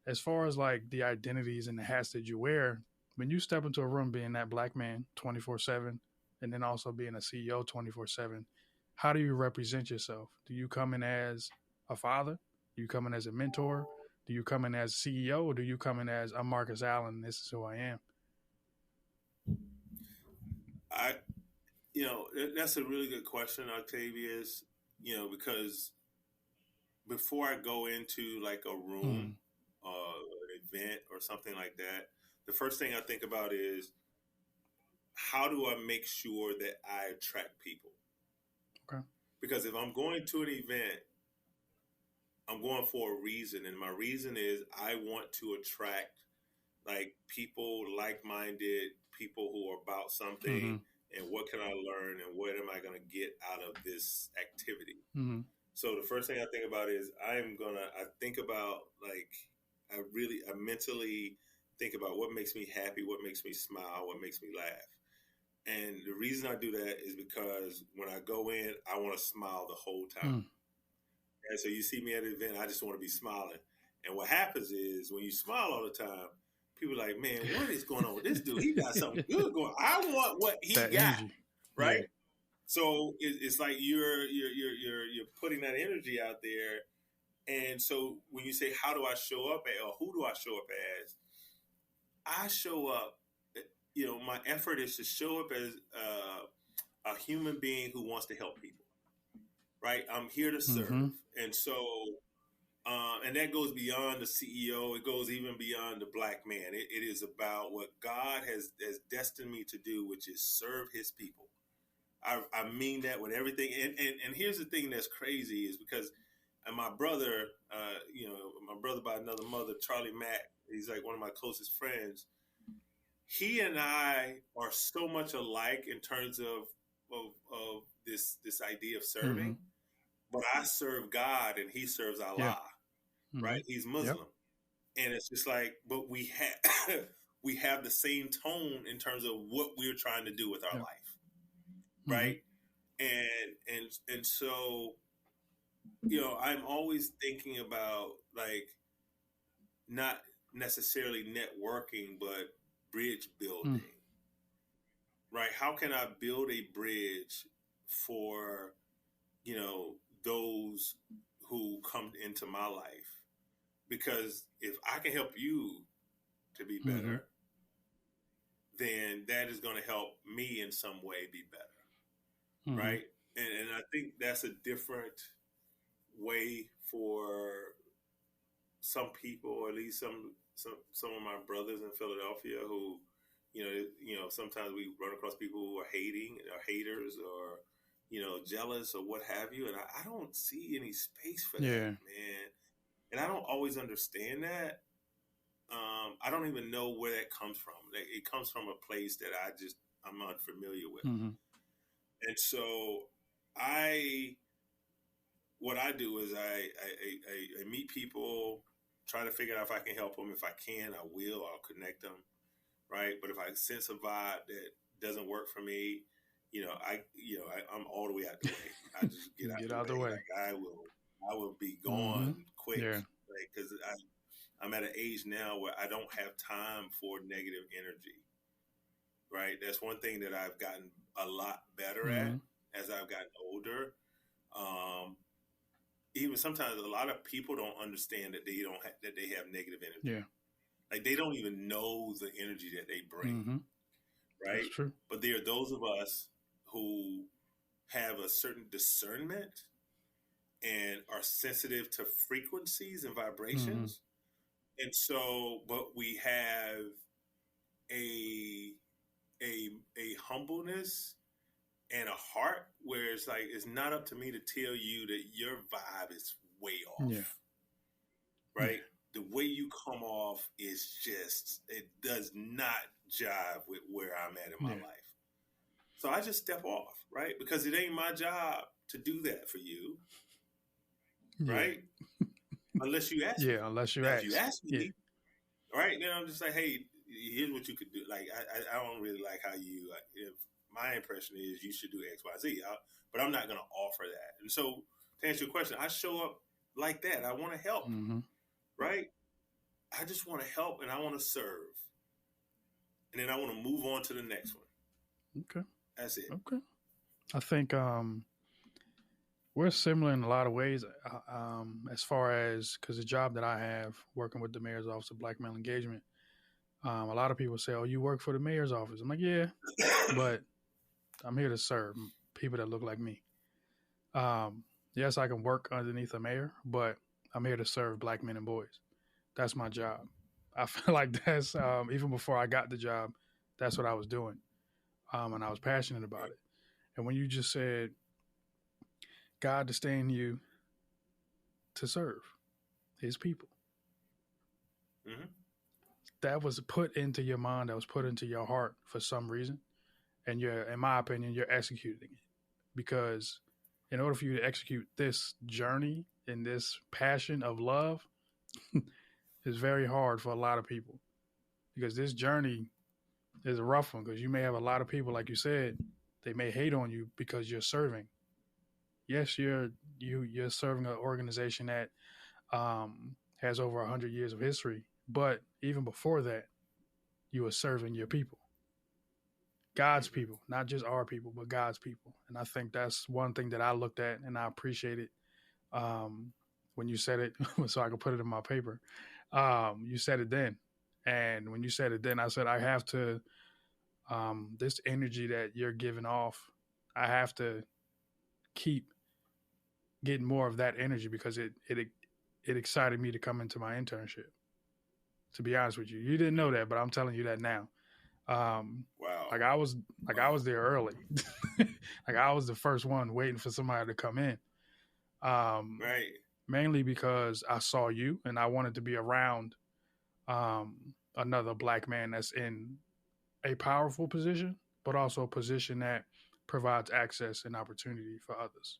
as far as like the identities and the hats that you wear, when you step into a room being that black man 24/7, and then also being a CEO 24/7, how do you represent yourself? Do you come in as a father? Do you come in as a mentor? Do you come in as CEO, or do you come in as I'm Marcus Allen? This is who I am. I, that's a really good question, Octavius. Because before I go into like a room, an event, or something like that, the first thing I think about is how do I make sure that I attract people? Okay. Because if I'm going to an event, I'm going for a reason, and my reason is I want to attract like people, like-minded people who are about something, and what can I learn, and what am I going to get out of this activity? So the first thing I think about is I think about like I mentally think about what makes me happy, what makes me smile, what makes me laugh. And the reason I do that is because when I go in, I want to smile the whole time. And so you see me at an event, I just want to be smiling. And what happens is when you smile all the time, people are like, man, what is going on with this dude? He got something good going. I want what he got, energy. Right? Yeah. So it's like you're putting that energy out there. And so when you say, how do I show up or who do I show up as? I show up, my effort is to show up as a human being who wants to help people, right? I'm here to serve. And so, and that goes beyond the CEO. It goes even beyond the black man. It is about what God has destined me to do, which is serve his people. I mean that with everything. And here's the thing that's crazy is because my brother, my brother by another mother, Charlie Mack, he's like one of my closest friends. He and I are so much alike in terms of this idea of serving, but I serve God and he serves Allah, right? He's Muslim, and it's just like, but we have the same tone in terms of what we're trying to do with our life, right? And so, I'm always thinking about like not necessarily networking, but bridge building, right? How can I build a bridge for, those who come into my life? Because if I can help you to be better, then that is going to help me in some way be better, right? And I think that's a different way for some people, or at least some of my brothers in Philadelphia who, sometimes we run across people who are hating or haters or, jealous or what have you. And I don't see any space for that, man. And I don't always understand that. I don't even know where that comes from. It comes from a place that I'm unfamiliar with. And so what I do is I meet people, try to figure out if I can help them. If I can, I will. I'll connect them, right? But if I sense a vibe that doesn't work for me, I'm all the way out the way. I just get out the way. Like I will be gone quick, because I'm at an age now where I don't have time for negative energy, right? That's one thing that I've gotten a lot better at as I've gotten older. Even sometimes a lot of people don't understand that they have negative energy. Like they don't even know the energy that they bring, right? That's true. But there are those of us who have a certain discernment and are sensitive to frequencies and vibrations. And so, but we have a humbleness and a heart where it's like, it's not up to me to tell you that your vibe is way off, right? The way you come off is just, it does not jive with where I'm at in my life. So I just step off, right? Because it ain't my job to do that for you, right? Unless you ask me. Unless you ask. If you ask me, right? Then I'm just like, hey, here's what you could do. Like, I don't really like how you, if my impression is you should do X, Y, Z, but I'm not going to offer that. And so to answer your question, I show up like that. I want to help, right? I just want to help and I want to serve. and then I want to move on to the next one. Okay. That's it. Okay. I think we're similar in a lot of ways as far as because the job that I have working with the mayor's office of black male engagement, a lot of people say, oh, you work for the mayor's office. I'm like, yeah, but I'm here to serve people that look like me. Yes, I can work underneath a mayor, but I'm here to serve black men and boys. That's my job. I feel like that's even before I got the job, that's what I was doing, and I was passionate about it. And when you just said God sustained you to serve His people, Mm-hmm. that was put into your mind, that was put into your heart for some reason, and in my opinion, you're executing it because in order for you to execute this journey and this passion of love, it's very hard for a lot of people because this journey is a rough one because you may have a lot of people, like you said, they may hate on you because you're serving. Yes, you're serving an organization that has over 100 years of history, but even before that, you were serving your people, God's people, not just our people, but God's people. And I think that's one thing that I looked at and I appreciated when you said it, so I could put it in my paper. You said it then, and when you said it then, I said I have to this energy that you're giving off, I have to keep getting more of that energy because it excited me to come into my internship. To be honest with you, you didn't know that, but I'm telling you that now. Wow. Like I was there early. Like I was the first one waiting for somebody to come in. Right. Mainly because I saw you and I wanted to be around another black man that's in a powerful position, but also a position that provides access and opportunity for others.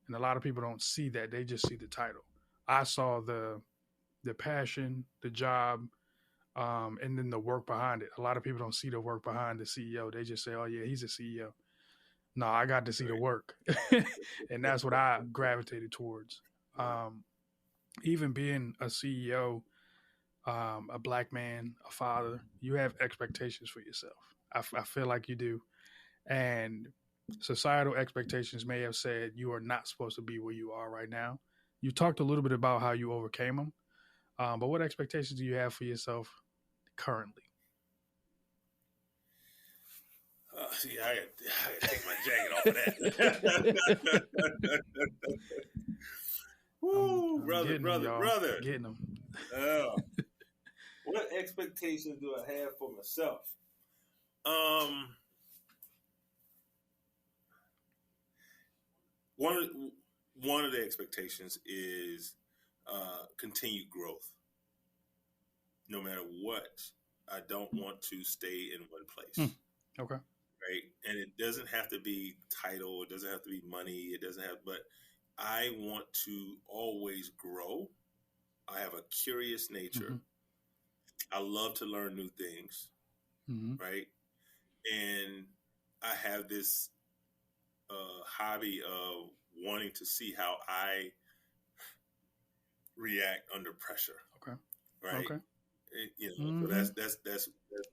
And a lot of people don't see that; they just see the title. I saw the passion, the job, and then the work behind it. A lot of people don't see the work behind the CEO. They just say, "Oh yeah, he's a CEO." No, I got to see the work, and that's what I gravitated towards. Even being a CEO, a black man, a father, you have expectations for yourself. I feel like you do. And societal expectations may have said you are not supposed to be where you are right now. You talked a little bit about how you overcame them. But what expectations do you have for yourself currently? See, I gotta take my jacket off of that. Woo, brother. Getting them. What expectations do I have for myself? One of the expectations is continued growth. No matter what, I don't want to stay in one place. Okay. Right, and it doesn't have to be title. It doesn't have to be money. It doesn't have, but I want to always grow. I have a curious nature. Mm-hmm. I love to learn new things. Mm-hmm. Right, and I have this hobby of wanting to see how I react under pressure. Okay. Right. Okay. So that's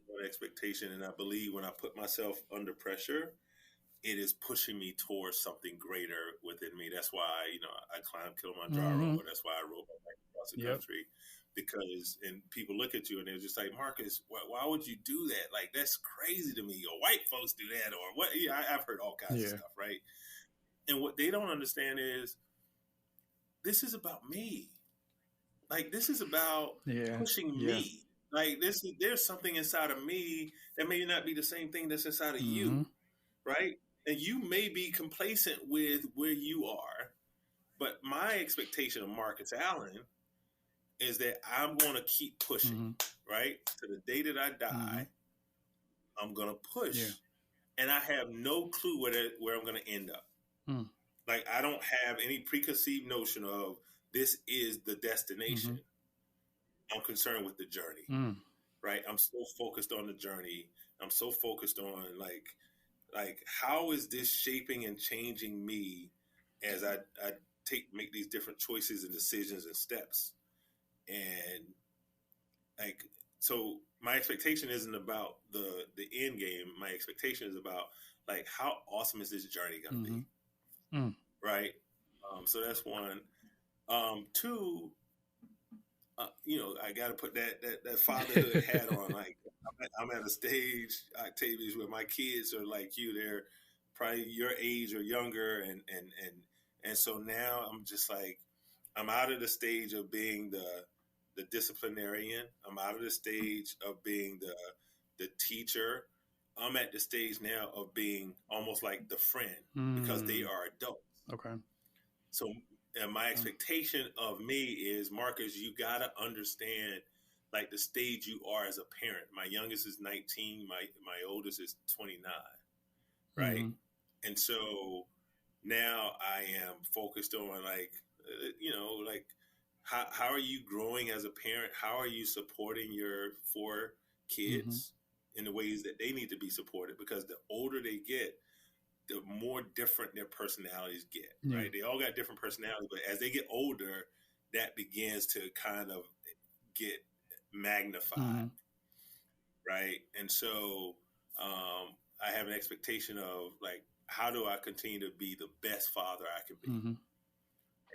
one expectation, and I believe when I put myself under pressure, it is pushing me towards something greater within me. That's why I climbed Kilimanjaro. That's why I rode my bike across the country, because and people look at you and they're just like, Marcus, why would you do that? Like, that's crazy to me. Or white folks do that, or what? I've heard all kinds of stuff, right? And what they don't understand is this is about me. Like, this is about pushing me. Like, there's something inside of me that may not be the same thing that's inside of you, right? And you may be complacent with where you are, but my expectation of Marcus Allen is that I'm going to keep pushing, right? To the day that I die, I'm going to push. And I have no clue where I'm going to end up. Like, I don't have any preconceived notion of this is the destination. I'm concerned with the journey, right? I'm so focused on the journey. I'm so focused on like how is this shaping and changing me as I make these different choices and decisions and steps. And like, so my expectation isn't about the end game. My expectation is about like how awesome is this journey going to be, right? So that's one. Two, I got to put that fatherhood hat on. Like I'm at a stage, Octavius, where my kids are like you. They're probably your age or younger, and so now I'm just like I'm out of the stage of being the disciplinarian. I'm out of the stage of being the teacher. I'm at the stage now of being almost like the friend because they are adults. Okay. So, and my expectation of me is, Marcus, you got to understand like the stage you are as a parent. My youngest is 19. My oldest is 29. Right. And so now I am focused on like, like how are you growing as a parent? How are you supporting your 4 kids in the ways that they need to be supported? Because the older they get, the more different their personalities get, right? They all got different personalities, but as they get older, that begins to kind of get magnified, right? And so I have an expectation of like, how do I continue to be the best father I can be,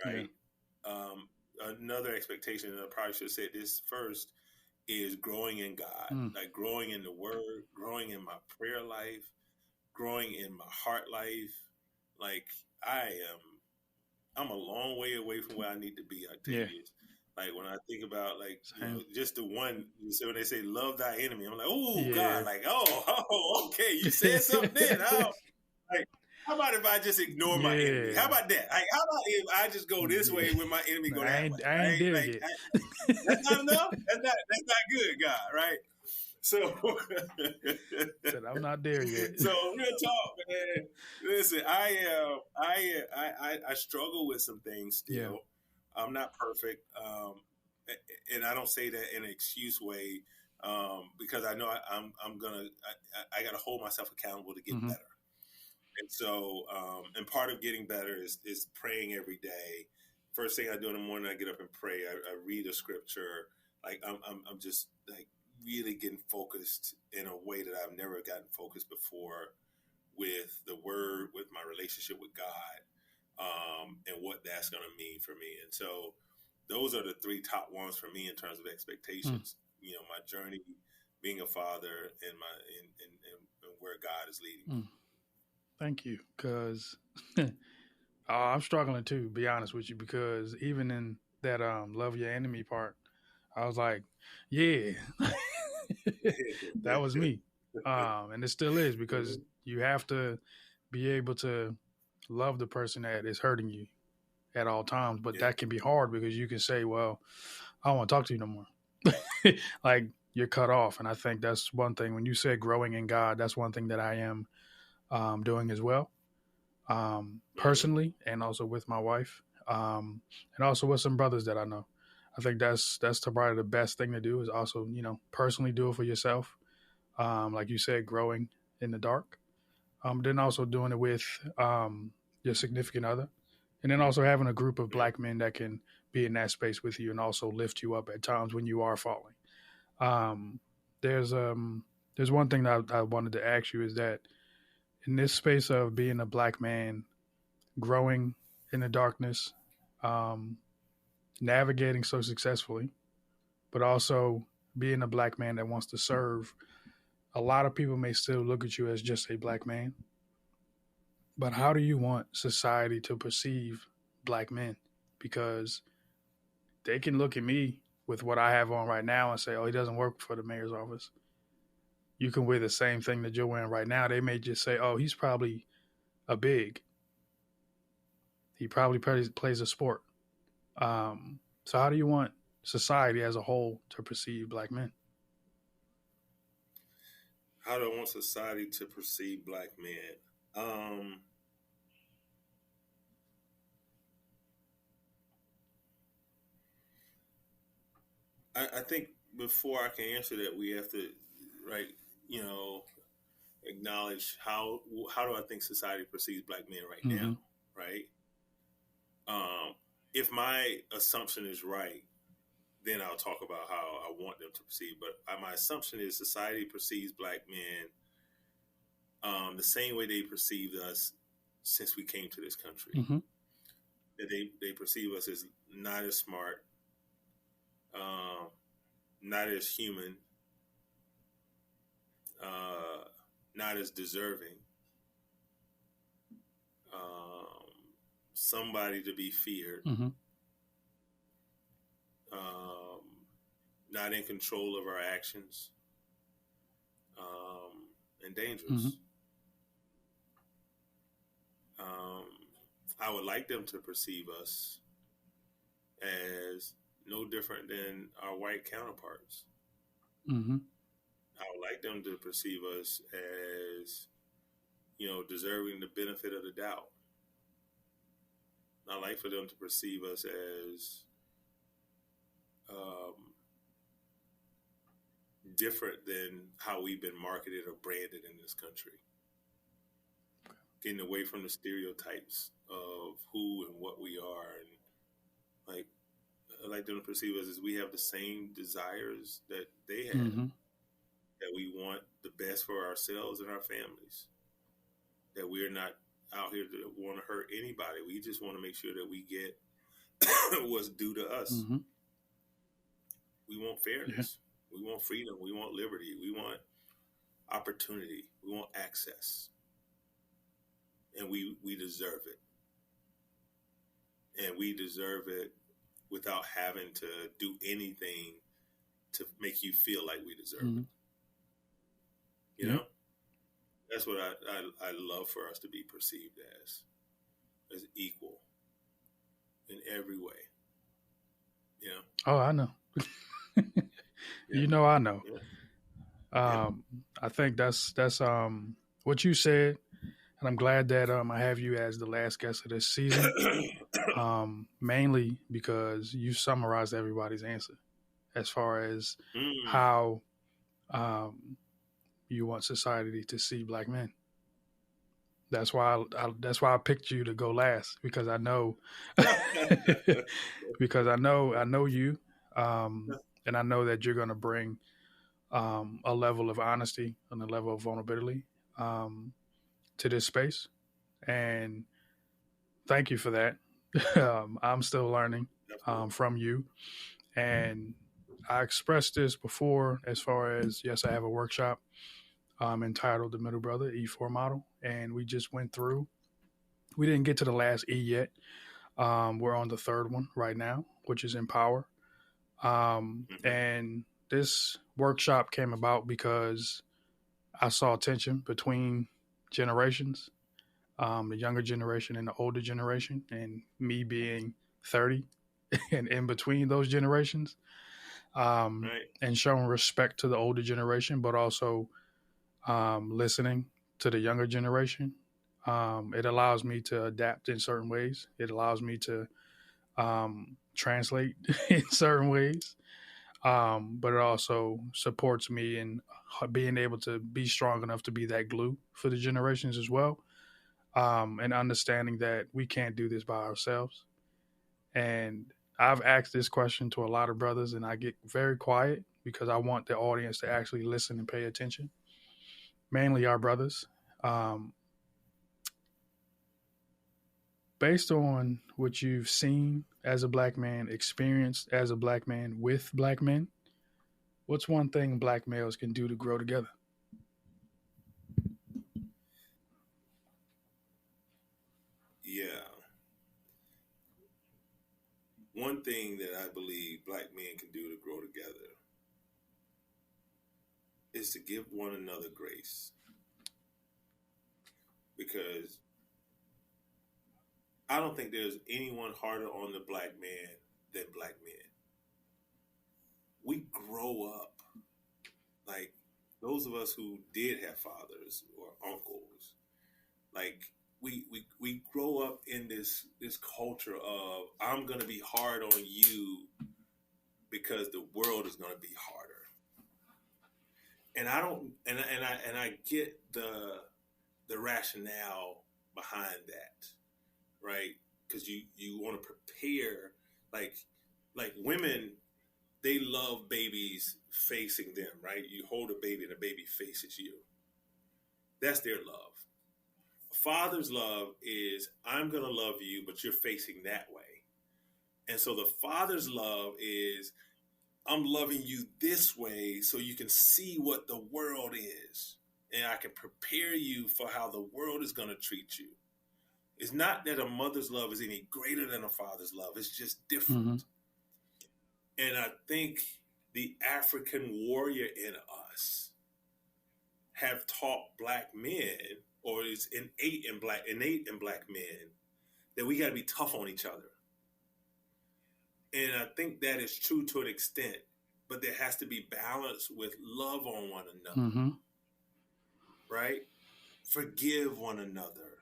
right? Yeah. Another expectation, and I probably should have said this first, is growing in God, like growing in the Word, growing in my prayer life, growing in my heart life. Like I'm a long way away from where I need to be, Octavius. Yeah. Like when I think about like just the one, so when they say love thy enemy, I'm like, oh God, like okay, you said something then. Like, how about if I just ignore my enemy? How about that? Like, how about if I just go this way when my enemy go that way? I ain't there like, yet. That's not enough. That's not good, God, right? So said I'm not there yet. So real talk, man. Listen, I struggle with some things still. Yeah. I'm not perfect, and I don't say that in an excuse way, because I know I'm gonna I got to hold myself accountable to get better. And so, and part of getting better is praying every day. First thing I do in the morning, I get up and pray. I read a scripture. Like I'm just like really getting focused in a way that I've never gotten focused before with the Word, with my relationship with God, and what that's going to mean for me. And so those are the 3 top ones for me in terms of expectations. My journey, being a father, and where God is leading me. Thank you, because I'm struggling too, to be honest with you, because even in that love your enemy part, I was like, yeah, that was me. And it still is, because you have to be able to love the person that is hurting you at all times. But that can be hard, because you can say, well, I don't want to talk to you no more. Like, you're cut off. And I think that's one thing. When you say growing in God, that's one thing that I am doing as well, personally, and also with my wife, and also with some brothers that I know. I think that's probably the best thing to do, is also, personally do it for yourself. Like you said, growing in the dark. Then also doing it with your significant other. And then also having a group of Black men that can be in that space with you and also lift you up at times when you are falling. There's one thing that I wanted to ask you, is that in this space of being a Black man, growing in the darkness, navigating so successfully, but also being a Black man that wants to serve, a lot of people may still look at you as just a Black man. But how do you want society to perceive Black men? Because they can look at me with what I have on right now and say, oh, he doesn't work for the mayor's office. You can wear the same thing that you're wearing right now. They may just say, oh, he's probably a big. He probably plays a sport. So how do you want society as a whole to perceive Black men? How do I want society to perceive Black men? I think before I can answer that, we have to, acknowledge how do I think society perceives Black men right now, right? If my assumption is right, then I'll talk about how I want them to perceive. But my assumption is society perceives black men the same way they perceived us since we came to this country. Mm-hmm. That they perceive us as not as smart, not as human, not as deserving, somebody to be feared, Mm-hmm. not in control of our actions, and dangerous. Mm-hmm. I would like them to perceive us as no different than our white counterparts. Mm-hmm. I would like them to perceive us as, deserving the benefit of the doubt. I like for them to perceive us as different than how we've been marketed or branded in this country. Getting away from the stereotypes of who and what we are, and I like them to perceive us as we have the same desires that they have. Mm-hmm. That we want the best for ourselves and our families. That we're not out here to want to hurt anybody. We just want to make sure that we get what's due to us. Mm-hmm. We want fairness. Yeah. We want freedom. We want liberty. We want opportunity. We want access. And we deserve it. And we deserve it without having to do anything to make you feel like we deserve Mm-hmm. it. You know? That's what I love for us to be perceived as equal in every way. You know? Oh, I know. Yeah. You know, I know. Yeah. I think that's what you said, and I'm glad that I have you as the last guest of this season. Mainly because you summarized everybody's answer as far as how you want society to see black men. That's why I picked you to go last, because I know I know you, and I know that you're going to bring a level of honesty and a level of vulnerability to this space, and thank you for that. I'm still learning from you, and I expressed this before as far as, yes, I have a workshop entitled The Middle Brother E4 Model, and we just went through. We didn't get to the last E yet. We're on the third one right now, which is Empower. And this workshop came about because I saw tension between generations, the younger generation and the older generation, and me being 30 and in between those generations, and showing respect to the older generation, but also listening to the younger generation. It allows me to adapt in certain ways. It allows me to translate in certain ways. But it also supports me in being able to be strong enough to be that glue for the generations as well. And understanding that we can't do this by ourselves. And I've asked this question to a lot of brothers, and I get very quiet because I want the audience to actually listen and pay attention. Mainly our brothers. Based on what you've seen as a black man, experienced as a black man with black men, what's one thing black males can do to grow together? Yeah. One thing that I believe black men can do to grow together is to give one another grace. Because I don't think there's anyone harder on the black man than black men. We grow up, like those of us who did have fathers or uncles, like we grow up in this culture of, I'm gonna be hard on you because the world is gonna be harder. And I don't and I get the rationale behind that, right? Because you want to prepare, like women they love babies facing them, right? You hold a baby and a baby faces you. That's their love. Father's love is, I'm going to love you, but you're facing that way. And so the father's love is, I'm loving you this way so you can see what the world is. And I can prepare you for how the world is going to treat you. It's not that a mother's love is any greater than a father's love. It's just different. Mm-hmm. And I think the African warrior in us have taught black men, or is innate in black men, that we got to be tough on each other. And I think that is true to an extent, but there has to be balance with love on one another, mm-hmm. right? Forgive one another.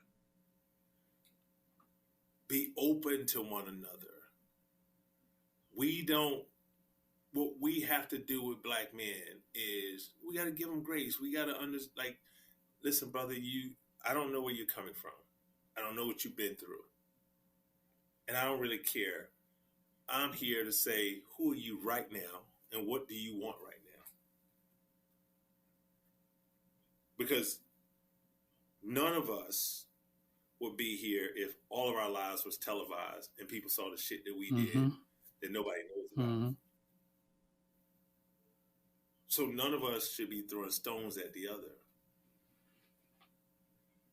Be open to one another. What we have to do with black men is we got to give them grace. We got to listen, brother, I don't know where you're coming from. I don't know what you've been through. And I don't really care. I'm here to say, who are you right now? And what do you want right now? Because none of us would be here if all of our lives was televised and people saw the shit that we mm-hmm. did that nobody knows about. Mm-hmm. So none of us should be throwing stones at the other.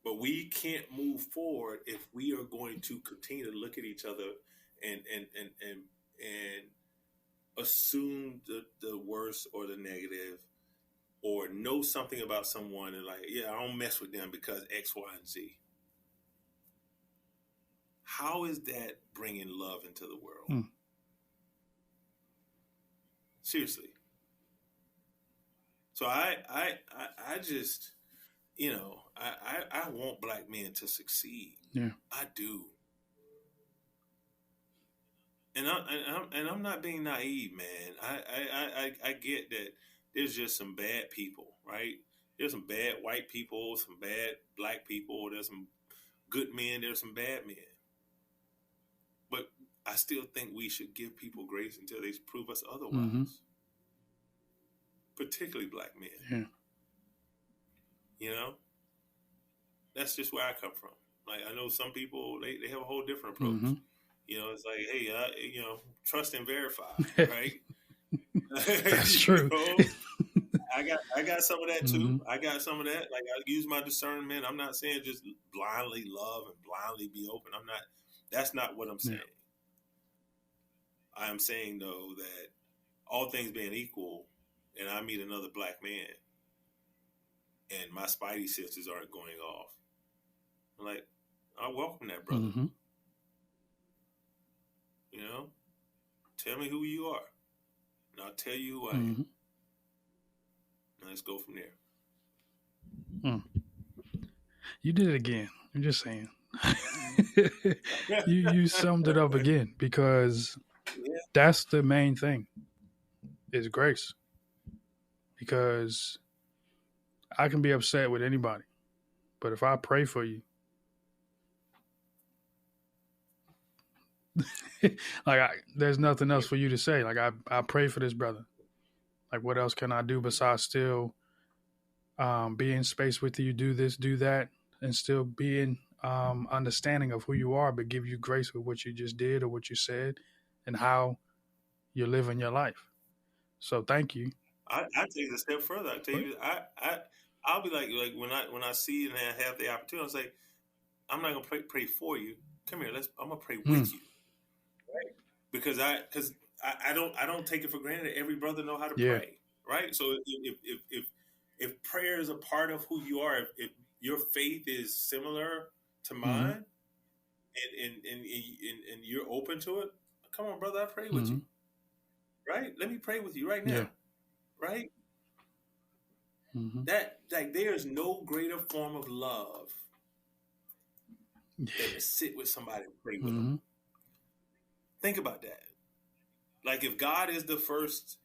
But we can't move forward if we are going to continue to look at each other and assume the worst or the negative, or know something about someone and I don't mess with them because X, Y, and Z. How is that bringing love into the world? Seriously. So I just, I want black men to succeed. Yeah, I do. And I'm not being naive, man. I get that there's just some bad people, right? There's some bad white people, some bad black people. There's some good men. There's some bad men. But I still think we should give people grace until they prove us otherwise. Mm-hmm. Particularly black men. Yeah. That's just where I come from. I know some people, they have a whole different approach. Mm-hmm. It's like, hey, trust and verify, right? That's true. I got some of that too. Mm-hmm. I got some of that. I use my discernment. I'm not saying just blindly love and blindly be open. That's not what I'm saying. I am saying, though, that all things being equal, and I meet another black man, and my spidey senses aren't going off, I'm like, I welcome that, brother. Mm-hmm. Tell me who you are, and I'll tell you who I am. And let's go from there. You did it again. I'm just saying. you summed it up again, because that's the main thing, is grace. Because I can be upset with anybody, but if I pray for you, there's nothing else for you to say. I pray for this brother. What else can I do besides still be in space with you, do this, do that, and still be in understanding of who you are, but give you grace with what you just did or what you said and how you're living your life. So thank you. I take it a step further. I tell you, I'll be like when I see and I have the opportunity, I'll say, I'm not gonna pray for you. Come here, I'm gonna pray with you, right? Because I don't take it for granted that every brother know how to pray, right? So if prayer is a part of who you are, if your faith is similar to mine, and you're open to it, come on, brother, I pray with you, right? Let me pray with you right now. Yeah. Right? Mm-hmm. That there is no greater form of love than to sit with somebody and pray with them. Think about that. If God is the first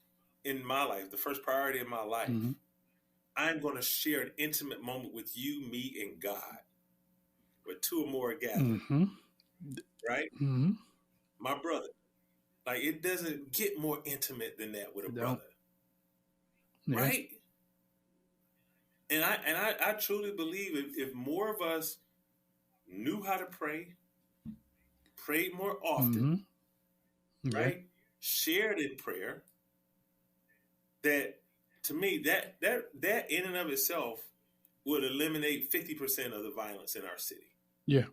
in my life, the first priority in my life, I'm going to share an intimate moment with you, me, and God, where two or more are gathered. Right? My brother. Like, it doesn't get more intimate than that with a brother, Yeah. right? And I truly believe if more of us knew how to pray, prayed more often, Yeah. right? Shared in prayer, that to me that in and of itself would eliminate 50% of the violence in our city. Yeah.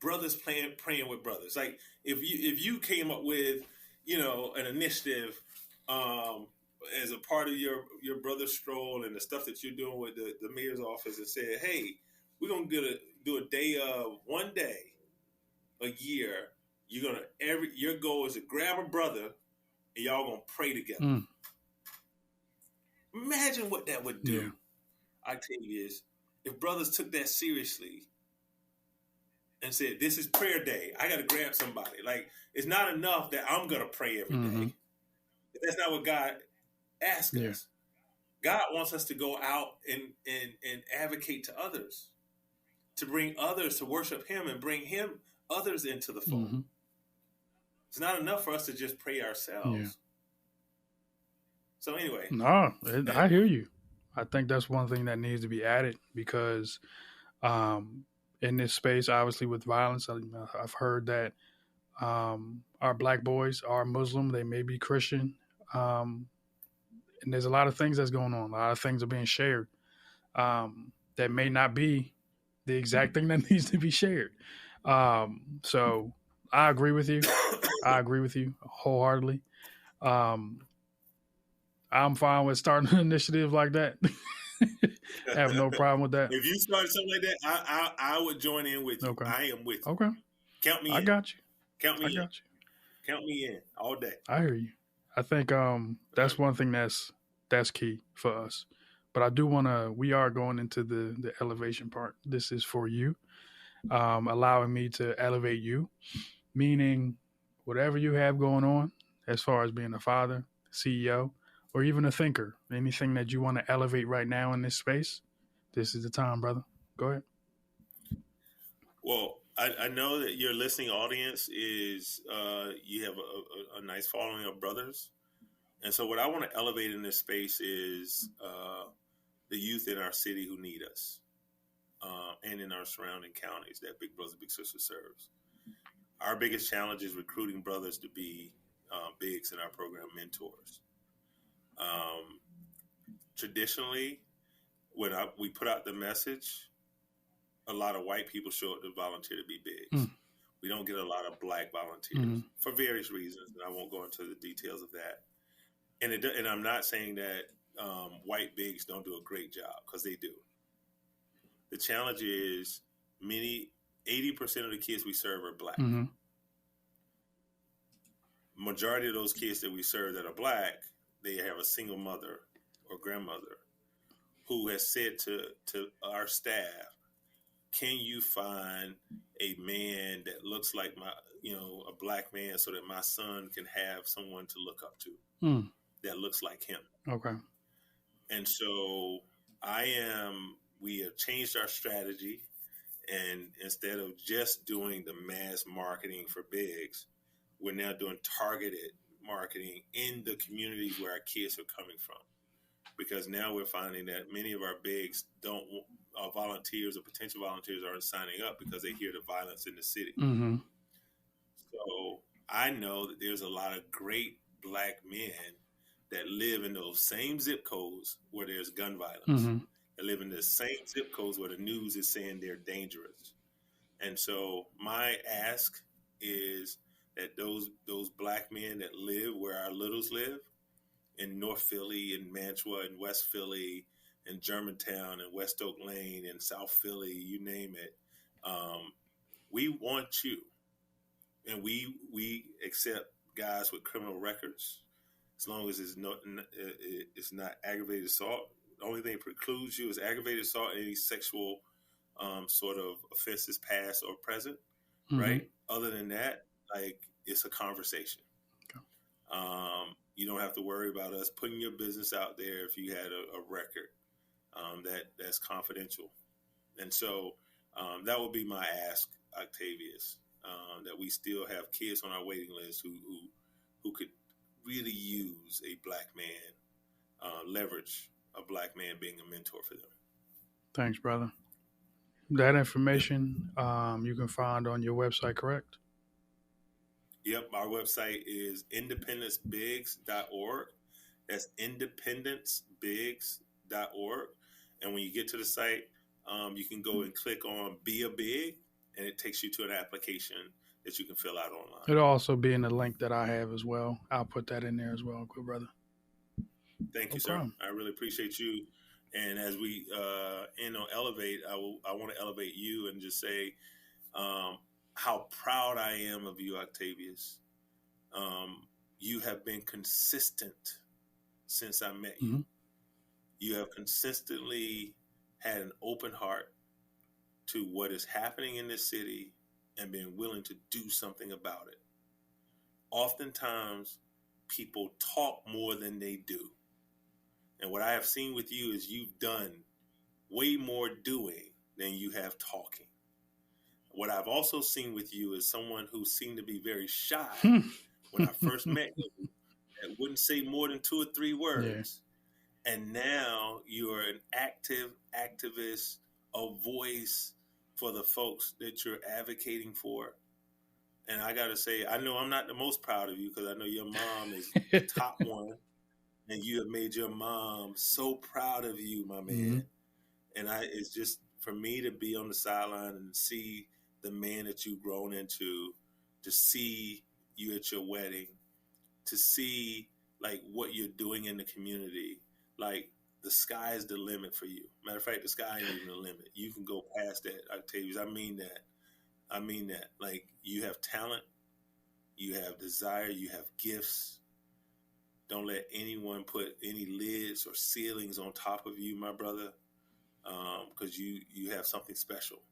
Brothers praying with brothers. Like, if you came up with, an initiative, as a part of your brother stroll and the stuff that you're doing with the mayor's office, and said, hey, we're gonna do a day of one day a year. Your goal is to grab a brother and y'all gonna pray together. Imagine what that would do, Octavius, if brothers took that seriously and said, this is prayer day. I got to grab somebody. Like, it's not enough that I'm going to pray every day. That's not what God asks us. God wants us to go out and advocate to others, to bring others to worship him and bring others into the fold. It's not enough for us to just pray ourselves. Yeah. So anyway. No, I hear you. I think that's one thing that needs to be added, because in this space, obviously with violence, I've heard that our black boys are Muslim. They may be Christian. And there's a lot of things that's going on. A lot of things are being shared that may not be the exact thing that needs to be shared. So I agree with you. I agree with you wholeheartedly. I'm fine with starting an initiative like that. I have no problem with that. If you start something like that, I would join in with you. Okay. I am with you. Okay. Count me in. I got you. Count me in. Count me in all day. I hear you. I think that's one thing that's key for us. But I do want to, we are going into the elevation part. This is for you, allowing me to elevate you, meaning whatever you have going on as far as being a father, CEO, or even a thinker, anything that you want to elevate right now in this space, this is the time, brother. Go ahead. Well, I know that your listening audience is, you have a nice following of brothers. And so what I want to elevate in this space is the youth in our city who need us, and in our surrounding counties that Big Brother, Big Sister serves. Our biggest challenge is recruiting brothers to be bigs in our program, mentors. Traditionally, when we put out the message, a lot of white people show up to volunteer to be bigs. We don't get a lot of black volunteers for various reasons, and I won't go into the details of that. And I'm not saying that white bigs don't do a great job, because they do. The challenge is 80% of the kids we serve are black. Majority of those kids that we serve that are black, they have a single mother or grandmother who has said to our staff, can you find a man that looks like a black man, so that my son can have someone to look up to that looks like him? Okay. And so we have changed our strategy, and instead of just doing the mass marketing for bigs, we're now doing targeted marketing in the communities where our kids are coming from. Because now we're finding that many of our bigs volunteers or potential volunteers aren't signing up because they hear the violence in the city. So I know that there's a lot of great black men that live in those same zip codes where there's gun violence. They live in the same zip codes where the news is saying they're dangerous. And so my ask is that those black men that live where our littles live, in North Philly and Mantua and West Philly and Germantown and West Oak Lane and South Philly, you name it, we want you. And we accept guys with criminal records, as long as it's not aggravated assault. The only thing that precludes you is aggravated assault and any sexual sort of offenses, past or present, right? Other than that, like, it's a conversation. Okay. You don't have to worry about us putting your business out there if you had a record that's confidential. And so that would be my ask, Octavius. that we still have kids on our waiting list who could really use a black man, leverage a black man being a mentor for them. Thanks, brother. That information you can find on your website, correct? Yep, our website is independencebigs.org. That's independencebigs.org. And when you get to the site, you can go and click on Be a Big, and it takes you to an application that you can fill out online. It'll also be in the link that I have as well. I'll put that in there as well, good brother. Thank you, sir. I really appreciate you. And as we end on Elevate, I want to elevate you and just say how proud I am of you, Octavius. You have been consistent since I met you. Mm-hmm. You have consistently had an open heart to what is happening in this city and been willing to do something about it. Oftentimes, people talk more than they do. And what I have seen with you is you've done way more doing than you have talking. What I've also seen with you is someone who seemed to be very shy when I first met you. That wouldn't say more than 2 or 3 words. Yeah. And now you're an active activist, a voice for the folks that you're advocating for. And I got to say, I know I'm not the most proud of you because I know your mom is the top one. And you have made your mom so proud of you, my man. Mm-hmm. And it's just for me to be on the sideline and see the man that you've grown into, to see you at your wedding, to see like what you're doing in the community. Like the sky is the limit for you. Matter of fact, the sky ain't even the limit. You can go past that, Octavius. I mean that. Like you have talent, you have desire, you have gifts. Don't let anyone put any lids or ceilings on top of you, my brother, because you have something special.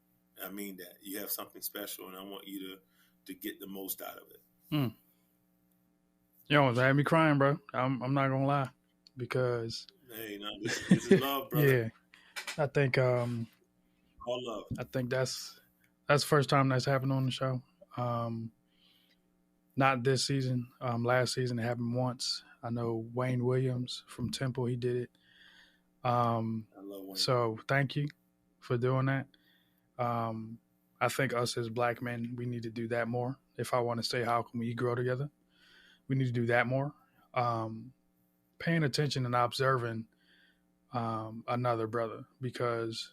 I mean that. You have something special, and I want you to get the most out of it. You almost had me crying, bro. I'm not going to lie, because... Hey, no, this is love, brother. Yeah. I think... all love. I think that's the first time that's happened on the show. Not this season. Last season it happened once. I know Wayne Williams from Temple, he did it. I love Wayne. So thank you for doing that. I think us as black men, we need to do that more. If I want to say how can we grow together, we need to do that more. Paying attention and observing another brother, because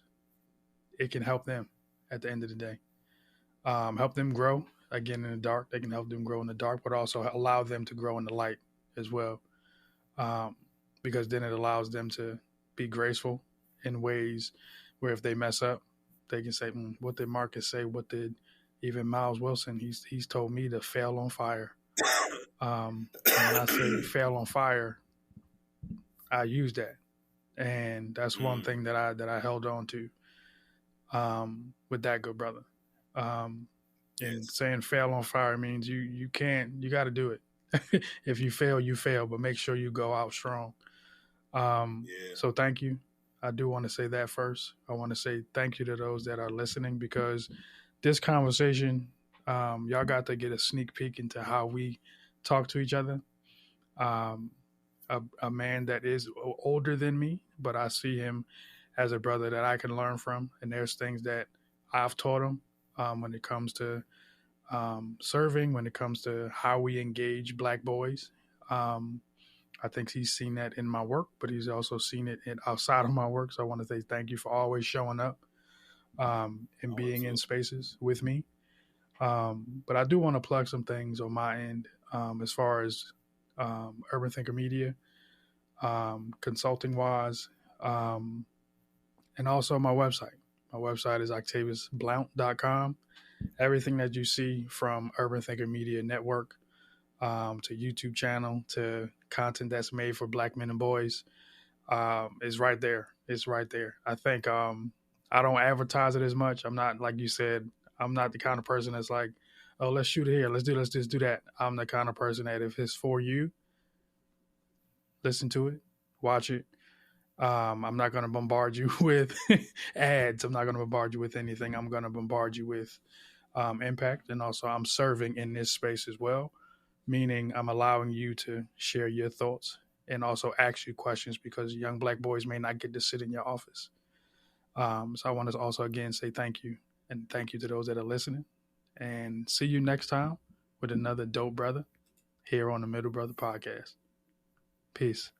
it can help them at the end of the day. Help them grow. Again, in the dark, they can help them grow in the dark, but also allow them to grow in the light as well. Because then it allows them to be graceful in ways where if they mess up, they can say, what did Marcus say? What did even Miles Wilson? He's told me to fail on fire. And when I say fail on fire, I use that. And that's one thing that I held on to with that good brother. And saying fail on fire means you got to do it. If you fail, you fail, but make sure you go out strong. So thank you. I do want to say that first. I want to say thank you to those that are listening, because this conversation, y'all got to get a sneak peek into how we talk to each other. A man that is older than me, but I see him as a brother that I can learn from. And there's things that I've taught him when it comes to serving, when it comes to how we engage black boys. I think he's seen that in my work, but he's also seen it outside of my work. So I want to say thank you for always showing up and being in spaces with me. But I do want to plug some things on my end as far as Urban Thinker Media, consulting wise, and also my website. My website is octaviusblount.com. Everything that you see from Urban Thinker Media Network to YouTube channel to content that's made for black men and boys is right there. It's right there. I think I don't advertise it as much. I'm not, like you said, I'm not the kind of person that's like, oh, let's shoot it here. Let's just do that. I'm the kind of person that if it's for you, listen to it, watch it. I'm not going to bombard you with ads. I'm not going to bombard you with anything. I'm going to bombard you with impact, and also I'm serving in this space as well, meaning I'm allowing you to share your thoughts and also ask you questions because young black boys may not get to sit in your office. So I want to also again say thank you, and thank you to those that are listening, and see you next time with another dope brother here on the Middle Brother Podcast. Peace.